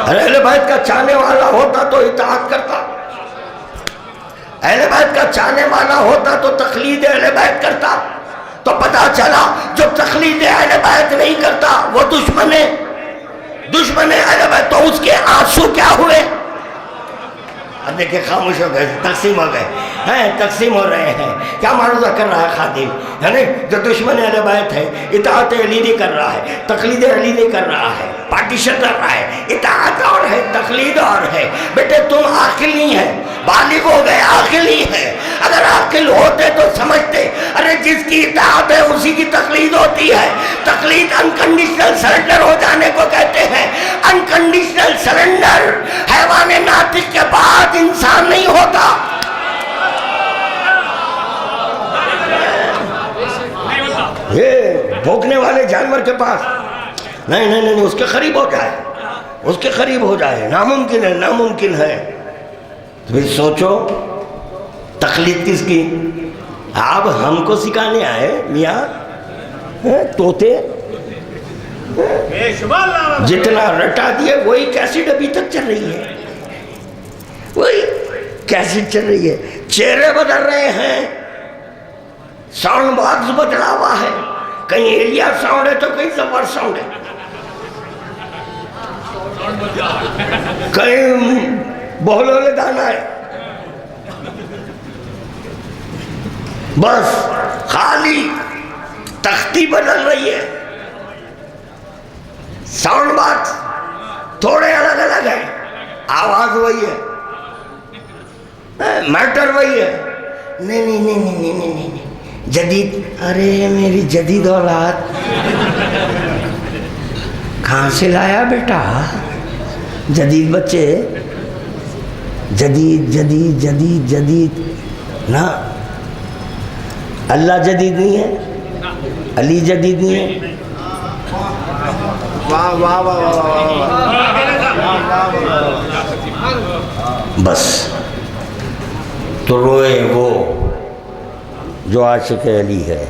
[SPEAKER 1] اہل بیت کا چاہنے والا ہوتا تو اطاعت کرتا، اہل بیت کا چاہنے والا ہوتا تو تقلید اہل بیت کرتا۔ تو پتہ چلا جو تقلید اہل بیت نہیں کرتا وہ دشمن ہے، دشمن اہل بیت۔ تو اس کے آنسو کیا ہوئے؟ اب دیکھیں خاموش ہو گئے، تقسیم ہو گئے ہیں، تقسیم ہو رہے ہیں. کیا معروضہ کر رہا ہے خادم؟ یعنی جو دشمن اہل بیت ہے اطاعت علی نہیں کر رہا ہے، تقلید علی نہیں کر رہا ہے، پارٹیشن کر رہا ہے. اطاعت اور ہے، تقلید اور ہے. بیٹے تم عاقلی ہیں، بالغ ہو گئے، عاقلی ہیں. اگر عاقل ہوتے تو سمجھتے ارے جس کی اطاعت ہے اسی کی تقلید ہوتی ہے. تقلید انکنڈیشنل سرنڈر ہو جانے کو کہتے ہیں. انکنڈیشنل سرنڈر حیوان ناطق کے بعد انسان نہیں ہوتا. یہ بھوکنے والے جانور کے پاس نہیں نہیں نہیں، اس کے قریب ہو جائے، اس کے قریب ہو جائے، ناممکن ہے، ناممکن ہے. تو پھر سوچو تقلید کس کی؟ آپ ہم کو سکھانے آئے میاں طوطے، جتنا رٹا دیے وہی کیسٹ ابھی تک چل رہی ہے، وہی کیسٹ چل رہی ہے. چہرے بدل رہے ہیں، ساؤنڈ باکس بدلا ہوا ہے، کہیں ایلیا ساؤنڈ ہے تو کہیں زبر ساؤنڈ ہے، کہیں بہلولے دانا ہے. بس خالی تختی بدل رہی ہے، ساؤنڈ باکس تھوڑے الگ الگ ہیں، آواز وہی ہے، میٹر وہی ہے. نہیں نہیں نہیں نہیں نہیں نہیں جدید، ارے میری جدید اولاد کہاں سے لایا بیٹا؟ جدید بچے، جدید جدید جدید جدید نا. اللہ جدید نہیں ہے، علی جدید نہیں ہے. بس تو روئے وہ جو عاشق علی ہے.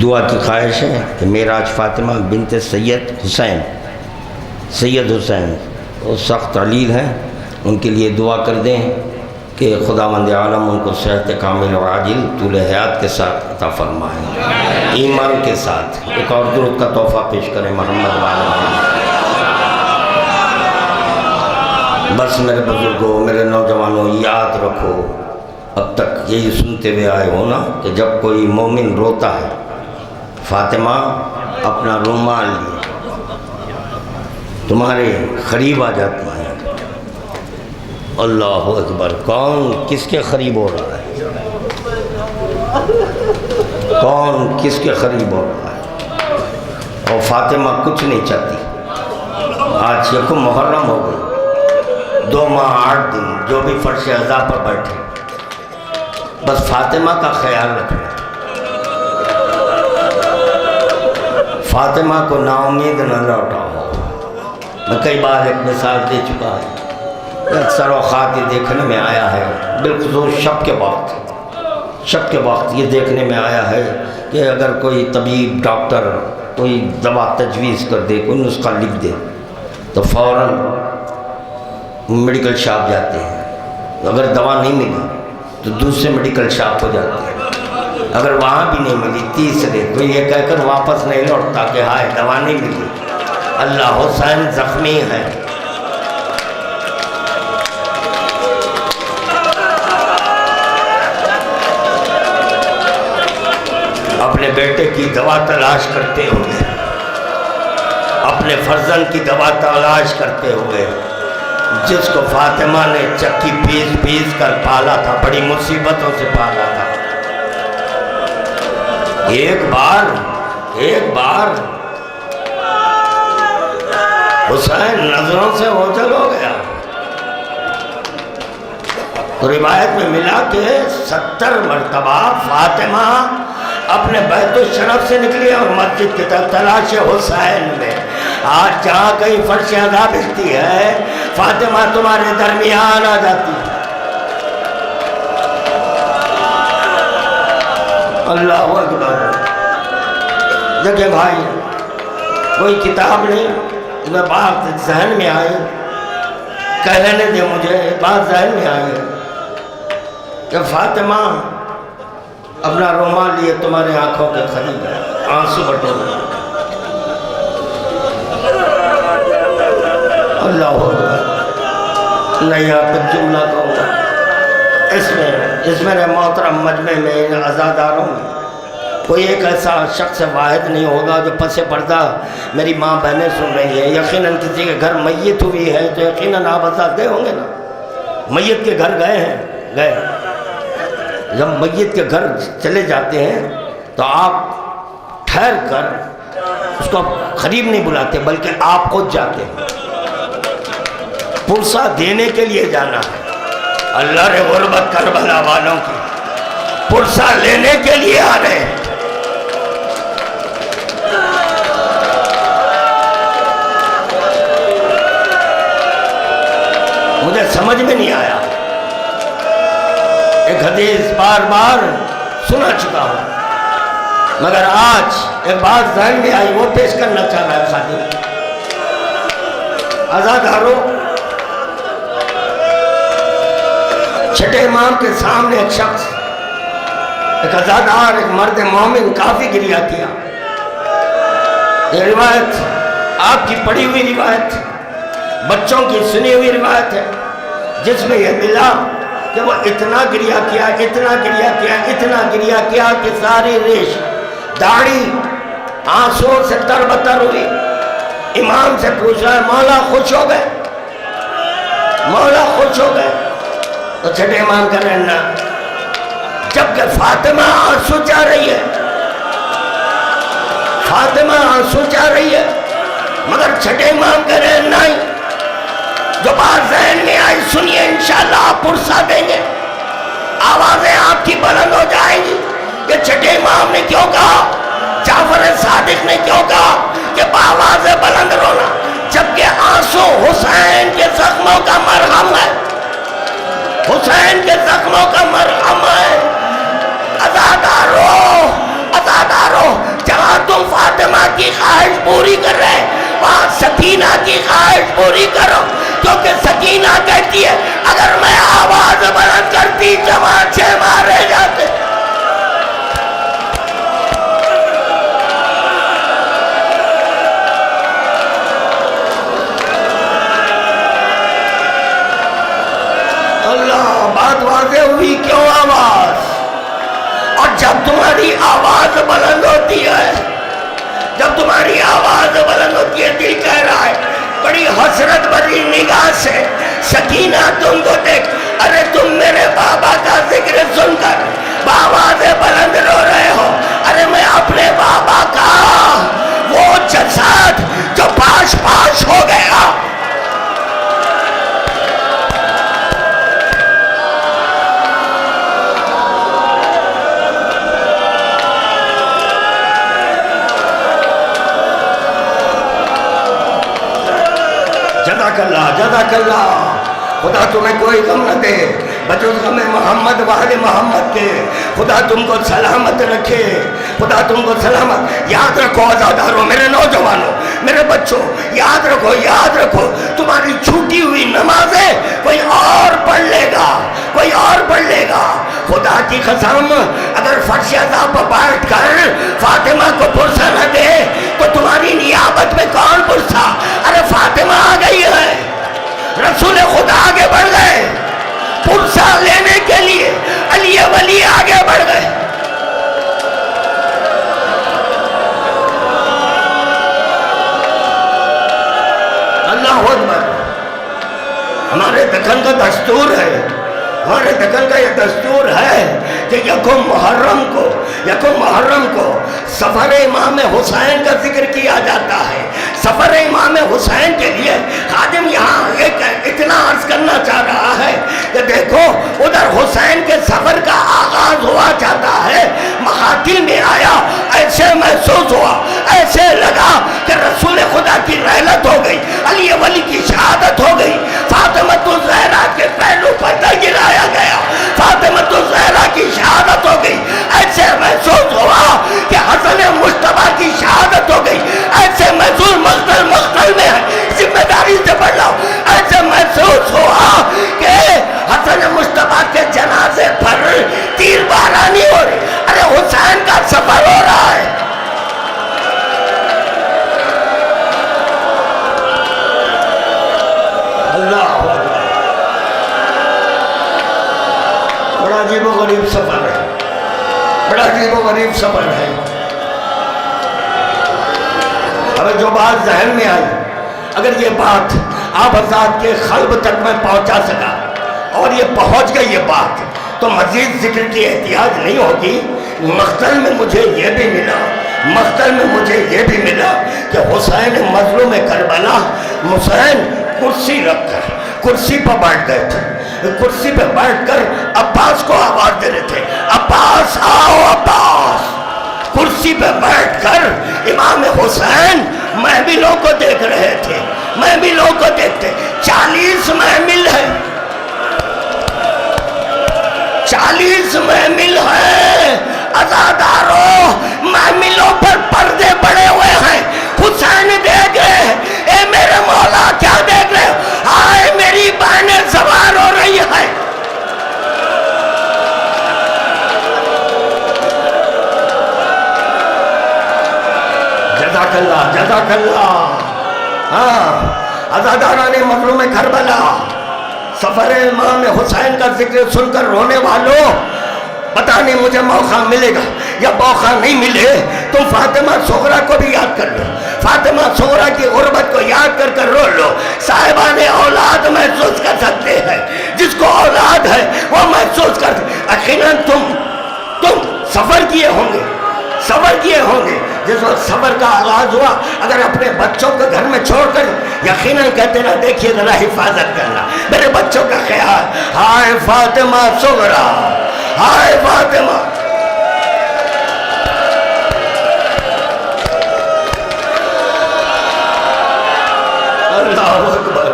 [SPEAKER 1] دعا کی خواہش ہے کہ معراج فاطمہ بنت سید حسین وہ سخت علیل ہیں، ان کے لیے دعا کر دیں کہ خداوند عالم ان کو صحت کامل اور عاجل طول حیات کے ساتھ عطا فرمائیں، ایمان کے ساتھ. ایک اور درود کا تحفہ پیش کریں محمد والے. بس میرے بزرگوں، میرے نوجوانوں، یاد رکھو، اب تک یہی سنتے ہوئے آئے ہو نا کہ جب کوئی مومن روتا ہے، فاطمہ اپنا رومال لیے تمہارے قریب آ جاتی ہیں. اللہ اکبر، کون کس کے قریب ہو رہا ہے؟ کون کس کے قریب ہو رہا ہے؟ اور فاطمہ کچھ نہیں چاہتی. آج یکم محرم ہو گئی، 2 ماہ 8 دن جو بھی فرش عزا پر بیٹھے، بس فاطمہ کا خیال رکھنا. فاطمہ کو نا امید نہ لوٹاؤ. میں کئی بار ایک مثال دے چکا ہے، اکثر اوقات یہ دیکھنے میں آیا ہے، بالخصوص شب کے وقت یہ دیکھنے میں آیا ہے کہ اگر کوئی طبیب، ڈاکٹر کوئی دوا تجویز کر دے، کوئی نسخہ لکھ دے تو فوراً میڈیکل شاپ جاتے ہیں. اگر دوا نہیں ملی تو دوسرے میڈیکل شاپ کو جاتے ہیں. اگر وہاں بھی نہیں ملی، تیسرے، تو یہ کہہ کر واپس نہیں لوٹتا کہ ہائے دوا نہیں ملی، اللہ حسین زخمی ہے. اپنے بیٹے کی دوا تلاش کرتے ہوئے، اپنے فرزند کی دوا تلاش کرتے ہوئے، جس کو فاطمہ نے چکی پیس پیس کر پالا تھا، بڑی مصیبتوں سے پالا تھا، ایک بار حسین نظروں سے اوجھل ہو گیا. تو روایت میں ملا کہ 70 مرتبہ فاطمہ اپنے بیت الشرف سے نکلی اور مسجد کی طرف تلاش حسین میں. آج جہاں کہیں فرش عزا بچتی ہے، فاطمہ تمہارے درمیان آ جاتی ہے. اللہ اکبر. دیکھیں بھائی، کوئی کتاب نہیں، میں بات ذہن میں آئی، کہنے دے مجھے، بات ذہن میں آئی کہ فاطمہ اپنا رومال لیے تمہارے آنکھوں کے قریب ہے، آنسو بٹو رہے. اللہ اکبر. نہیں آپ ایک جملہ کہوں گا اس میرے محترم مجمع میں ان عزاداروں میں کوئی ایک ایسا شخص واحد نہیں ہوگا جو پس پردہ میری ماں بہنیں سن رہی ہیں. یقیناً کسی کے گھر میت ہوئی ہے تو یقیناً آپ آزاد گئے ہوں گے نا. میت کے گھر گئے ہیں؟ گئے. جب میت کے گھر چلے جاتے ہیں تو آپ ٹھہر کر اس کو قریب نہیں بلاتے بلکہ آپ خود جاتے ہیں. پرسہ دینے کے لیے جانا ہے. اللہ نے غربت کربلا والوں کی پرسہ لینے کے لیے آ رہے ہیں. مجھے سمجھ میں نہیں آیا. ایک حدیث بار بار سنا چکا ہوں مگر آج ایک بات ذہن میں آئی وہ پیش کرنا چاہ رہا ہے خادم. عزادارو چھٹے امام کے سامنے ایک شخص ایک عزادار ایک مرد مومن کافی گریہ کیا. یہ روایت آپ کی پڑھی ہوئی روایت بچوں کی سنی ہوئی روایت ہے جس میں یہ ملا کہ وہ اتنا گریہ کیا اتنا گریہ کیا اتنا گریہ کیا کہ ساری ریش داڑھی آنسوں سے تربتر ہوئی. امام سے پوچھ رہا ہے مولا خوش ہو گئے؟ مولا خوش ہو گئے؟ تو چھٹے امام کہہ رہے ہیں نا. جبکہ فاطمہ آنسو چاہ رہی ہے فاطمہ آنسو چاہ رہی ہے مگر چھٹے امام کہہ رہے ہیں نہیں. جو بات ذہن میں آئی سنیے انشاءاللہ آپ پرسہ دیں گے. آوازیں آپ کی بلند ہو جائیں گی. کہ چھٹے امام نے کیوں کہا جعفر صادق نے کیوں کہا کہ بآواز بلند رونا جبکہ آنسو حسین کے زخموں کا مرہم ہے. حسین کے زخموں کا مرہم ہے. عزادارو جہاں تم فاطمہ کی خواہش پوری کر رہے وہاں سکینہ کی خواہش پوری کرو کیونکہ سکینہ کہتی ہے اگر میں آواز بلند کرتی جماعت سے مارے جاتے. اللہ بات واضح ہوئی کیوں آواز. اور جب تمہاری آواز بلند ہوتی ہے جب تمہاری آواز بلند ہوتی ہے دل کہہ رہا ہے بڑی حسرت بھری نگاہ سے سکینہ تم کو دیکھ ارے تم میرے بابا کا ذکر سن کر بآواز بلند رو رہے ہو. ارے میں اپنے بابا کا وہ جسد جو پاش پاش ہو گیا جزاک اللہ. خدا تمہیں کوئی غم نہ دے بجز غم محمد وحد محمد کے. خدا تم کو سلامت رکھے. خدا تم کو سلامت. یاد رکھو عزاداروں میرے نوجوانوں میرے بچوں یاد رکھو تمہاری چھوٹی ہوئی نمازیں کوئی اور پڑھ لے گا. خدا کی قسم اگر فرش عزا پر بیٹھ کر فاطمہ کو پرسہ نہ دے تو تمہاری نیابت میں کون پرسہ. ارے فاطمہ آ گئی ہے رسول خدا آگے بڑھ گئے پرسہ لینے کے لیے. علی ولی آگے بڑھ گئے. اللہ اکبر. ہمارے دکن کا دستور ہے یہ دستور ہے کہ یکم محرم کو سفر امام حسین کا ذکر کیا جاتا ہے. سفر امام حسین کے لیے خادم یہاں ایک اتنا عرض کرنا چاہ رہا ہے کہ دیکھو ادھر حسین کے سفر کا آغاز ہوا جاتا ہے. مقاتل میں آیا ایسے محسوس ہوا ایسے لگا کہ رسول خدا کی رحلت ہو گئی علی ولی کی شہادت ہو گئی. فاطمہ الزہرا کے پہلو پردہ گرایا گیا. فاطمہ الزہرا کی شہادت ہو گئی. ایسے محسوس ہوا کہ حسن مصطفیٰ کی شہادت ہو گئی. ایسے محسوس مقتل میں ذمہ داری سے پڑھ لاؤ. ایسے محسوس ہوا کہ حسن مصطفیٰ کے جنازے پر غریب سفر ہے، بڑا عجیب و غریب سفر ہے۔ اب جو بات ذہن میں آئی، اگر یہ بات آپ حضرات کے قلب تک میں پہنچا سکا اور یہ پہنچ گئی یہ بات، تو مزید ذکر کی احتیاج نہیں ہوگی۔ مقتل میں مجھے یہ بھی ملا، مقتل میں مجھے یہ بھی ملا کہ حسین مظلوم کربلا، حسین کرسی رکھ کر کرسی پر بیٹھ گئے تھے، کرسی پہ بیٹھ کر عباس کو آواز دے رہے تھے، عباس آؤ عباس۔ کرسی پہ بیٹھ کر امام حسین محملوں کو دیکھ رہے تھے، محملوں کو دیکھتے۔ 40 محمل ہے، 40 محمل ہے، عزاداروں محملوں پر پردے پڑے ہوئے ہیں۔ حسین دیکھ رہے، اے میرے مولا کیا دیکھ رہے؟ آئے میری بہنیں سوار ہو رہی ہے۔ جزاک اللہ، جزاک اللہ۔ ہاں، عزاداران مظلوم کربلا، سفر امام حسین کا ذکر سن کر رونے والوں، پتہ نہیں مجھے موقع ملے گا یا موقع نہیں ملے، تم فاطمہ صغریٰ کو بھی یاد کر لو، فاطمہ صغریٰ کی غربت کو یاد کر کر رو لو۔ صاحبان اولاد محسوس کر سکتے ہیں، جس کو اولاد ہے وہ محسوس کر سکتے۔ یقیناً تم سفر کیے ہوں گے، سفر کیے ہوں گے۔ جس وقت سفر کا آغاز ہوا، اگر اپنے بچوں کو گھر میں چھوڑ کر یقیناً کہتے نا دیکھیے ذرا حفاظت کرنا، میرے بچوں کا خیال، ہائے فاطمہ صغریٰ، ہائے فاطمہ۔ اللہ اکبر۔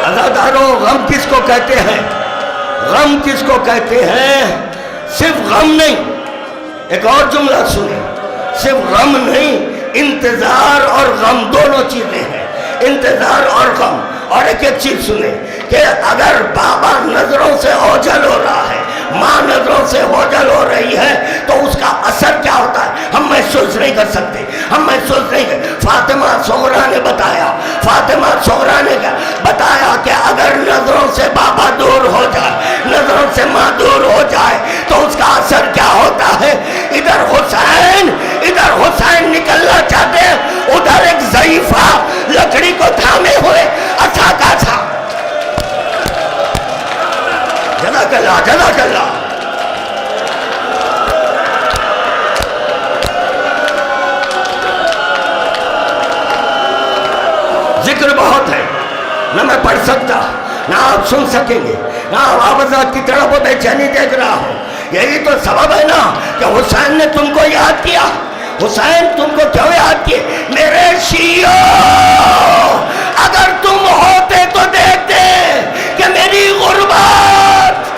[SPEAKER 1] عزاداروں، غم کس کو کہتے ہیں؟ غم کس کو کہتے ہیں؟ صرف غم نہیں، ایک اور جملہ سنیں، صرف غم نہیں، انتظار اور غم دونوں چیزیں ہیں، انتظار اور غم۔ اور ایک چیز سنیں کہ اگر بابا نظروں سے اوجھل ہو رہا ہے، ماں نظروں سے اوجھل ہو رہی ہے، تو اس کا اثر کیا ہوتا ہے ہم محسوس نہیں کر سکتے، ہم محسوس نہیں کر۔ فاطمہ صغریٰ نے بتایا، فاطمہ صغریٰ نے بتایا کہ اگر نظروں سے بابا دور ہو جائے، نظروں سے ماں دور ہو جائے تو اس کا اثر کیا ہوتا ہے۔ ادھر حسین نکلنا چاہتے ہیں، ادھر ایک ضعیفہ لکڑی کو تھامے ہوئے اچھا کا تھا۔ جزاک اللہ، جزاک اللہ۔ ذکر بہت ہے، نہ میں پڑھ سکتا، نہ آپ سن سکیں گے، نہ آپ حضرات کی طرف بے چینی دیکھ رہا ہوں۔ یہی تو سبب ہے نا کہ حسین نے تم کو یاد کیا۔ حسین تم کو کیوں یاد کیے؟ میرے شیعوں، اگر تم ہوتے تو دیکھتے کہ میری غربت،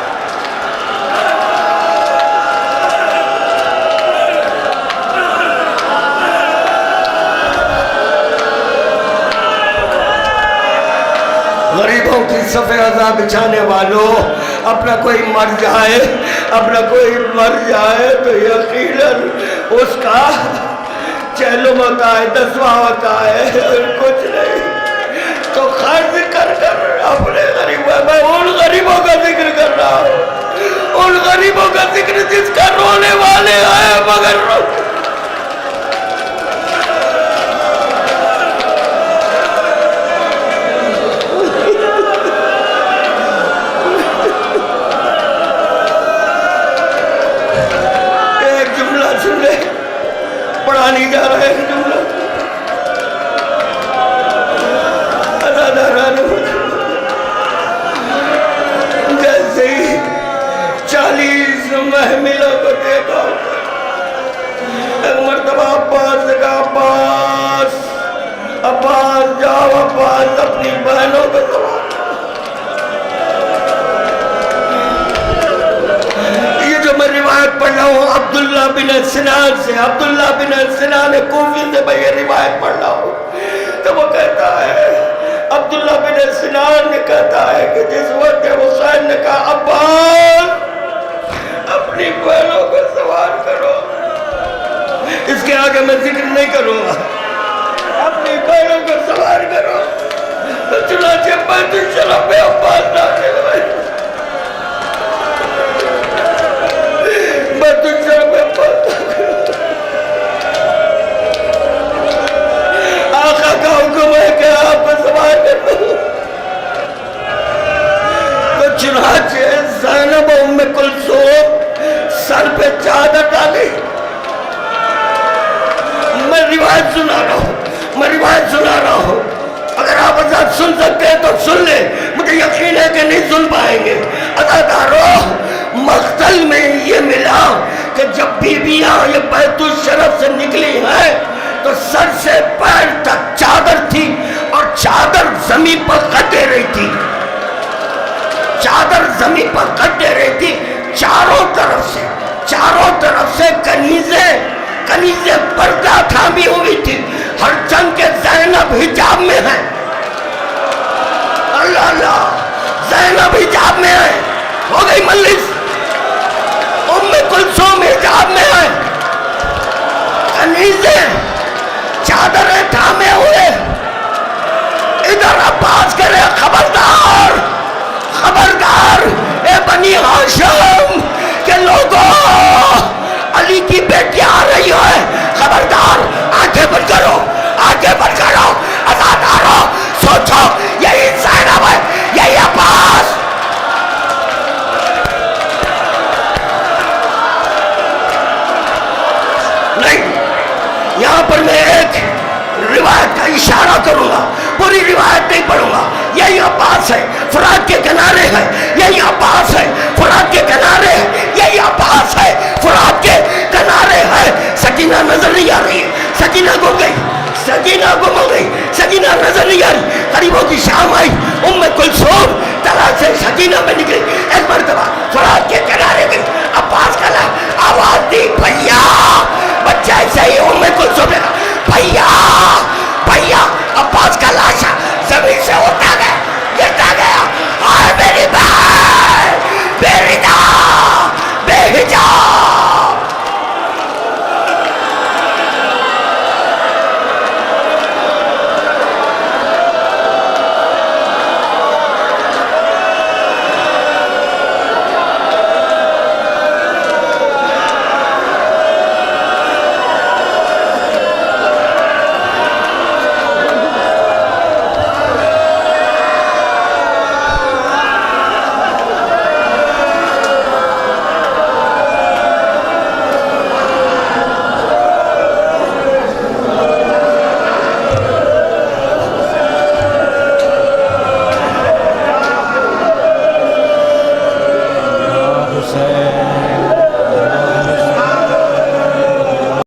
[SPEAKER 1] غریبوں کی صفِ عذاب بچھانے والوں، اپنا کوئی مر جائے، اپنا کوئی مر جائے تو یقیناً اس کا چہلم ہوتا ہے، دسواں ہوتا ہے، کچھ نہیں۔ تو خرچ کر کر اپنے غریبوں، میں ان غریبوں کا ذکر کر رہا ہوں، ان غریبوں کا ذکر جس کا رونے والے آئے مگر پڑھا نہیں جا رہا ہے جملہ۔ جیسے ہی 40 محملوں کو دیکھا، ایک مرتبہ عباس نے کہا، عباس، عباس جاؤ، عباس اپنی بہنوں کو سوار۔ میں روایت پڑھ رہا ہوں عبداللہ بن سنان سے، عبداللہ بن سنان کوفی سے میں یہ روایت پڑھ رہا ہوں، تو وہ کہتا ہے، عبداللہ بن سنان نے کہتا ہے کہ جس وقت حسین نے کہا عباس اپنی بہنوں کو سوار کرو، اس کے آگے میں ذکر نہیں کروں گا، اپنی بہنوں کو سوار کرو، تو چنانچہ بیت چنانچہ زینب ام کلثوم سر پہ چادر ڈالی. میں روایت سنا رہا ہوں اگر آپ حضرات سن سکتے ہیں تو سن لیں. مجھے یقین ہے کہ نہیں سن پائیں گے. عزادارو مقتل میں یہ ملا کہ جب بیویاں یہ بیت الشرف سے نکلی ہیں تو سر سے پیر تک چادر تھی اور چادر زمین پر قد دے رہی تھی. چادر زمین پر قد دے رہی تھی. چاروں طرف سے کنیزیں پردہ تھامی ہوئی تھی. ہر چند کے زینب حجاب میں ہے. اللہ اللہ زینب حجاب میں ہے. ہو گئی مجلس. ام کلثوم حجاب میں ہے. کنیزیں چادریں تھامے ہوئے. ادھر عباس کرے خبردار اے بنی ہاشم کے لوگوں علی کی بیٹی آ رہی ہے. خبردار آنکھیں بند کرو. عزادارو سوچو یہی زینب ہے یہی عباس. نہیں یہاں پر میں ایک روایت کا اشارہ کروں گا. پوری روایت نہیں پڑھوں گا. یہی عباس ہے فرات کے کنارے ہے. یہی عباس ہے فرات کے کنارے ہے. یہی عباس ہے فرات کے کنارے ہے. سکینہ نظر نہیں آ رہی ہے. سکینہ گم گئی. سکینہ نظر نہیں آ رہی. قریبوں کی شام آئی. ام